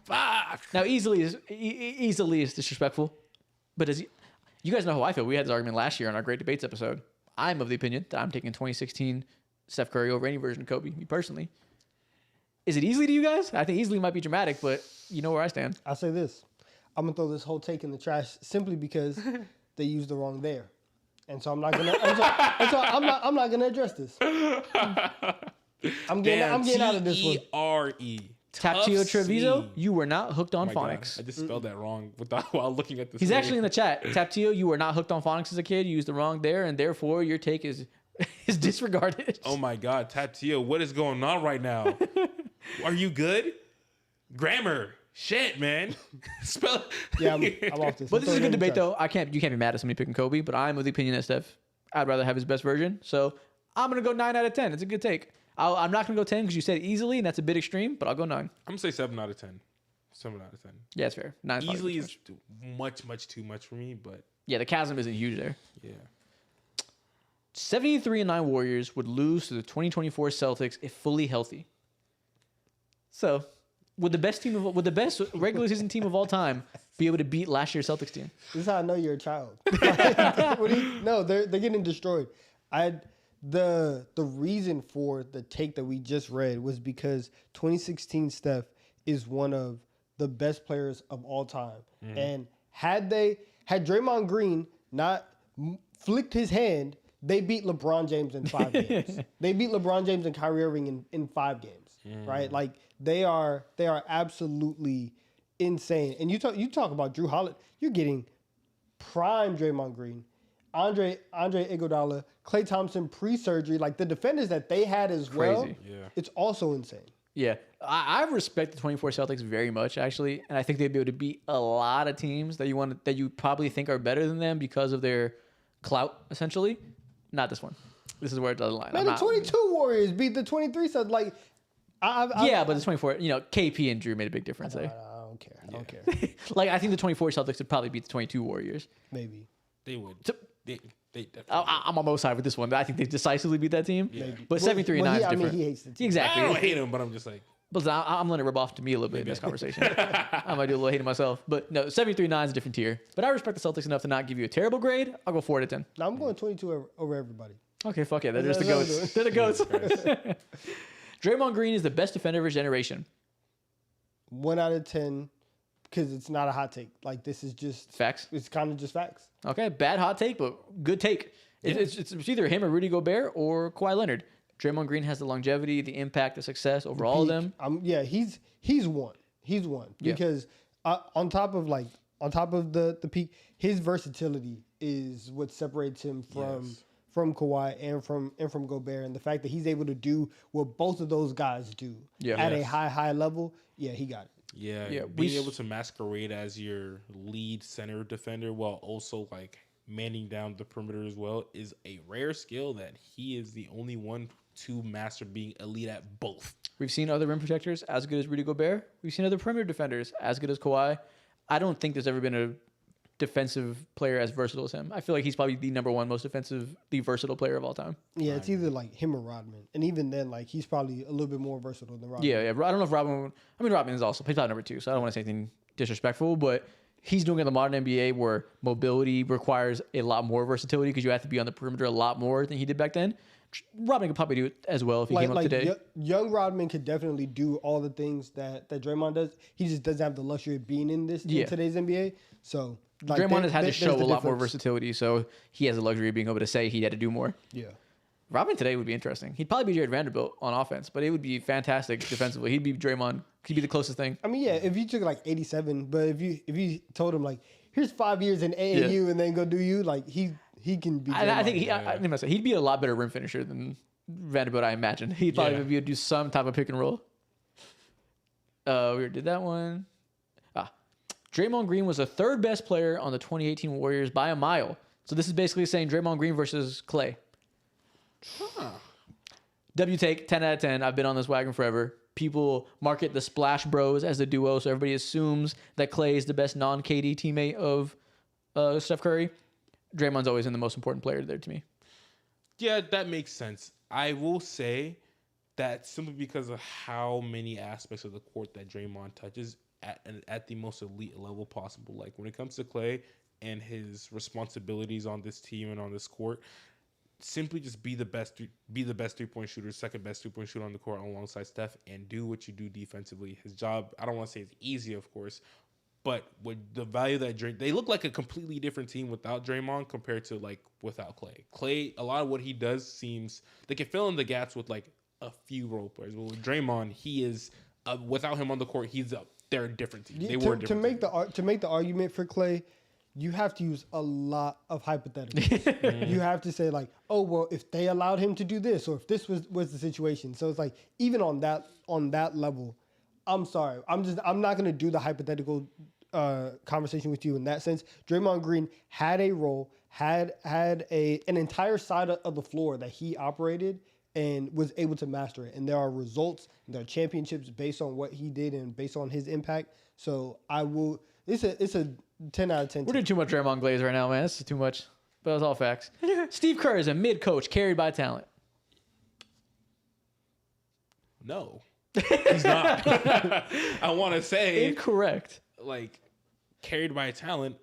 Fuck. Now, easily is disrespectful, but you guys know how I feel. We had this argument last year on our Great Debates episode. I'm of the opinion that I'm taking 2016 Steph Curry over any version of Kobe, me personally. Is it easily to you guys? I think easily might be dramatic, but you know where I stand. I'll say this: I'm gonna throw this whole take in the trash simply because they used the wrong there, and so I'm not gonna. I'm not gonna address this. I'm getting out of this one. T-E-R-E. Taptio Treviso, C. you were not hooked on Oh my God, phonics. I just spelled that wrong while looking at this. He's actually in the chat. Taptio, you were not hooked on phonics as a kid. You used the wrong there, and therefore your take is disregarded. Oh my God, Tatio, what is going on right now? Are you good? Grammar. Shit, man. Spell. Yeah, I'm off this. But this is a good debate, though. though. You can't be mad at somebody picking Kobe, but I'm of the opinion that Steph, I'd rather have his best version. So I'm going to go 9 out of 10. It's a good take. I'm not going to go 10 because you said easily, and that's a bit extreme, but I'll go 9. I'm going to say 7 out of 10. 7 out of 10. Yeah, it's fair. 9 's Easily probably too much. is much too much for me, but Yeah, the chasm isn't huge there. yeah. 73-9 Warriors would lose to the 2024 Celtics if fully healthy. So, would the best regular season team of all time be able to beat last year's Celtics team? This is how I know you're a child. No, they're getting destroyed. The reason for the take that we just read was because 2016 Steph is one of the best players of all time, and had Draymond Green not flicked his hand, they beat LeBron James in 5 games. They beat LeBron James and Kyrie Irving in 5 games, right? Like they are absolutely insane. And you talk about Drew Holiday, you're getting prime Draymond Green, Andre Iguodala, Klay Thompson pre-surgery, like the defenders that they had as well. Crazy. Yeah. It's also insane. Yeah, I respect the 24 Celtics very much, actually, and I think they'd be able to beat a lot of teams that you probably think are better than them because of their clout, essentially. Not this one. This is where it doesn't line. Man, the 22 Warriors beat the 23 Celtics. Like, Yeah, but the 24, KP and Drew made a big difference there. I don't care. I don't care. Like, I think the 24 Celtics would probably beat the 22 Warriors. Maybe. They would. They definitely I'm on both sides with this one. I think they decisively beat that team. Yeah. But 73 and 9 is different. he hates the team. Exactly. I don't hate him, but I'm just like, But I'm letting it rub off to me a little bit in this conversation. I might do a little hating myself. But no, 73-9 is a different tier. But I respect the Celtics enough to not give you a terrible grade. I'll go 4 out of 10. No, I'm going 22 over everybody. Okay, fuck yeah. They're just the That's goats. what They're the goats. Draymond Green is the best defender of his generation. 1 out of 10 because it's not a hot take. Like, this is just Facts. It's kind of just facts. Okay, bad hot take, but good take. It's either him or Rudy Gobert or Kawhi Leonard. Draymond Green has the longevity, the impact, the success over all of them. He's one. He's one Yeah. because on top of the peak, his versatility is what separates him from Kawhi and from Gobert, and the fact that he's able to do what both of those guys do at a high level. Yeah, he got it. yeah, being able to masquerade as your lead center defender while also like manning down the perimeter as well is a rare skill that he is the only one to master being elite at both. We've seen other rim protectors as good as Rudy Gobert. We've seen other perimeter defenders as good as Kawhi. I don't think there's ever been a defensive player as versatile as him. I feel like he's probably the number one most defensively versatile player of all time. Yeah, it's either like him or Rodman, and even then, like he's probably a little bit more versatile than Rodman. Yeah. I don't know if Rodman. Rodman is also he's probably number 2, so I don't want to say anything disrespectful, but he's doing it in the modern NBA where mobility requires a lot more versatility because you have to be on the perimeter a lot more than he did back then. Rodman could probably do it as well if he came up today. Young Rodman could definitely do all the things that Draymond does. He just doesn't have the luxury of being in today's NBA. So like, Draymond has had to show a lot more difference. versatility, so he has the luxury of being able to say he had to do more. Yeah. Rodman today would be interesting. He'd probably be Jared Vanderbilt on offense, but it would be fantastic defensively. He'd be Draymond. He'd be the closest thing. I mean, yeah, if you took like 87, but if you told him like, here's 5 years in AAU and then go do you, like he can be. I think he'd be a lot better rim finisher than Vanderbilt. I imagine he'd probably be able to do some type of pick and roll. We already did that one. Draymond Green was the third best player on the 2018 Warriors by a mile. So this is basically saying Draymond Green versus Clay. Huh. W take 10 out of 10. I've been on this wagon forever. People market the Splash Bros as the duo, so everybody assumes that Clay is the best non-KD teammate of Steph Curry. Draymond's always been the most important player there to me. Yeah, that makes sense. I will say that simply because of how many aspects of the court that Draymond touches at the most elite level possible. Like when it comes to Clay and his responsibilities on this team and on this court, simply just be the best 3-point shooter, second best 3-point shooter on the court alongside Steph, and do what you do defensively. His job, I don't want to say it's easy, of course, but with the value that they look like a completely different team without Draymond compared to like without Clay. Clay, a lot of what he does seems they can fill in the gaps with like a few role players. But with Draymond, he is without him on the court, they're a different team. They were a different team. To make the argument for Clay, you have to use a lot of hypotheticals. You have to say like, oh well, if they allowed him to do this, or if this was the situation. So it's like even on that level, I'm sorry, I'm not gonna do the hypothetical conversation with you in that sense. Draymond Green had a role, had an entire side of the floor that he operated and was able to master it. And there are results, and there are championships based on what he did and based on his impact. So it's a 10 out of 10. We're doing too much Draymond Glaze right now, man. This is too much. But that's all facts. Steve Kerr is a mid-coach carried by talent. No, he's not. I want to say incorrect. Like carried by talent.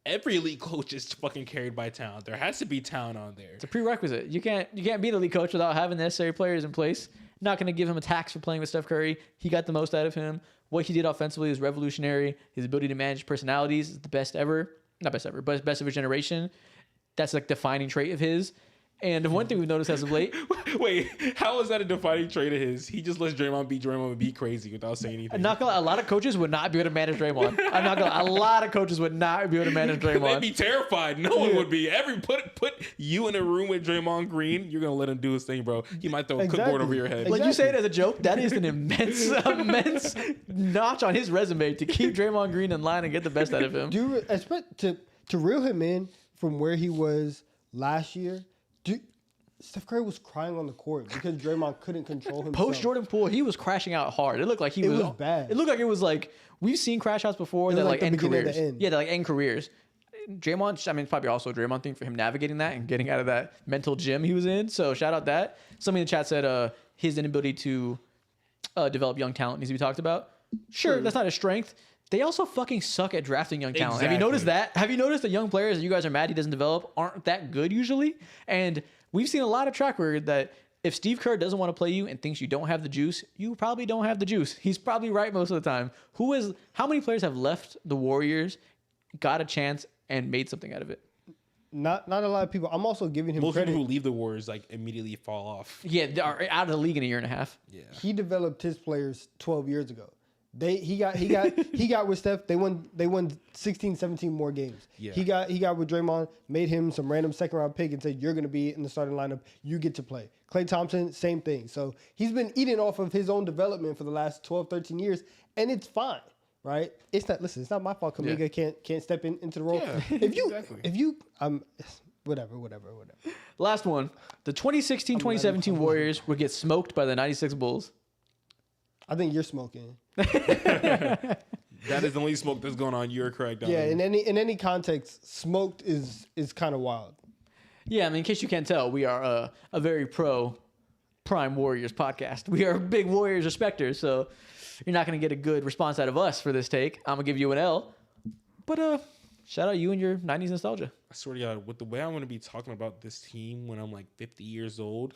Every elite coach is fucking carried by talent. There has to be talent on there. It's a prerequisite. You can't be an elite coach without having the necessary players in place. Not going to give him a tax for playing with Steph Curry. He got the most out of him. What he did offensively is revolutionary. His ability to manage personalities is the best ever. Not best ever, but best of his generation. That's like defining trait of his. And one thing we've noticed as of late. Wait, how is that a defining trait of his? He just lets Draymond be crazy without saying anything. I'm not gonna lie, a lot of coaches would not be able to manage Draymond. I'm not gonna lie, a lot of coaches would not be able to manage Draymond. They'd be terrified. No one would be. Put you in a room with Draymond Green, you're gonna let him do his thing, bro. He might throw a cookboard over your head. Like you say it as a joke, that is an immense notch on his resume to keep Draymond Green in line and get the best out of him. To reel him in from where he was last year. Steph Curry was crying on the court because Draymond couldn't control himself. Post Jordan Poole, he was crashing out hard. It looked like it was bad. It looked like it was like we've seen crash outs before that like end careers. Yeah, that like end careers. Draymond, I mean, it's probably also a Draymond thing for him navigating that and getting out of that mental gym he was in. So shout out that. Somebody in the chat said his inability to develop young talent needs to be talked about. Sure, that's not a strength. They also fucking suck at drafting young talent. Exactly. Have you noticed that? Have you noticed that young players that you guys are mad he doesn't develop aren't that good usually? And we've seen a lot of track record that if Steve Kerr doesn't want to play you and thinks you don't have the juice, you probably don't have the juice. He's probably right most of the time. How many players have left the Warriors, got a chance, and made something out of it? Not a lot of people. I'm also giving him most credit. People who leave the Warriors like immediately fall off. Yeah, they are out of the league in a year and a half. Yeah, he developed his players 12 years ago. He got with Steph. They won 16, 17 more games. Yeah. He got with Draymond, made him some random second round pick and said, you're going to be in the starting lineup. You get to play. Klay Thompson, same thing. So he's been eating off of his own development for the last 12, 13 years, and it's fine, right? It's not my fault Kuminga can't step into the role. Yeah, whatever. Last one. The 2016-2017 Warriors would get smoked by the 96 Bulls. I think you're smoking. That is the only smoke that's going on. You're correct. Yeah, in any context, smoked is kind of wild. Yeah, I mean, in case you can't tell, we are a very prime Warriors podcast. We are big Warriors respecters, so you're not going to get a good response out of us for this take. I'm going to give you an L. But shout out you and your 90s nostalgia. I swear to God, with the way I'm going to be talking about this team when I'm like 50 years old,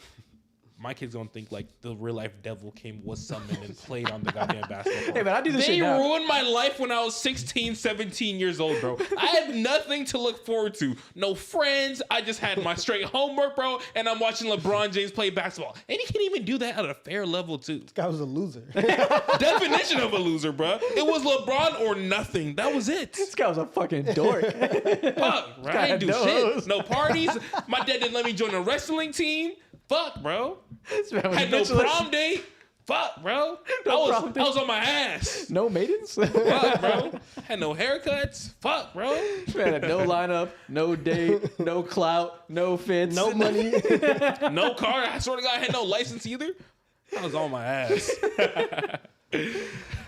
my kids gonna think like the real life devil was summoned and played on the goddamn basketball court. Hey man, I do this shit now. now. They ruined my life when I was 16, 17 years old, bro. I had nothing to look forward to. No friends. I just had my straight homework, bro, and I'm watching LeBron James play basketball. And he can't even do that at a fair level, too. This guy was a loser. Definition of a loser, bro. It was LeBron or nothing. That was it. This guy was a fucking dork. Fuck, right? I didn't do shit. No parties. My dad didn't let me join a wrestling team. Fuck, bro. Had no prom date. Fuck, bro. problem. I was on my ass. No maidens? Fuck, bro. Had no haircuts. Fuck, bro. Man, no lineup, no date, no clout, no fits, No money. No car. I swear to God, I had no license either. I was on my ass.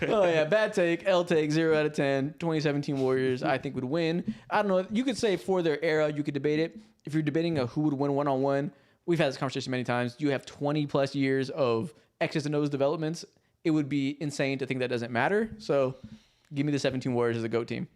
Oh yeah, bad take. L take 0 out of 10. 2017 Warriors, I think would win. I don't know. You could say for their era, you could debate it. If you're debating who would win 1-on-1, we've had this conversation many times. You have 20 plus years of X's and O's developments. It would be insane to think that doesn't matter. So, give me the 17 Warriors as a GOAT team.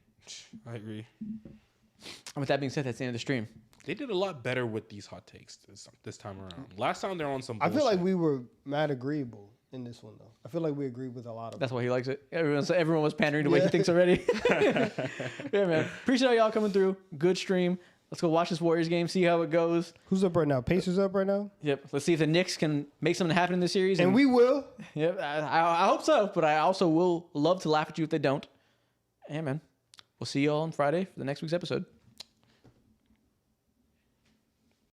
I agree. And with that being said, that's the end of the stream. They did a lot better with these hot takes this time around. Last time they're on some I bullshit. feel like we were mad agreeable in this one, though. I feel like we agreed with a lot of That's why he likes it. Everyone was pandering the way he thinks already. Yeah, man. Appreciate all y'all coming through. Good stream. Let's go watch this Warriors game, see how it goes. Who's up right now? Pacers up right now? Yep. Let's see if the Knicks can make something happen in this series. And we will. Yep. I hope so, but I also will love to laugh at you if they don't. Yeah, man. We'll see you all on Friday for the next week's episode.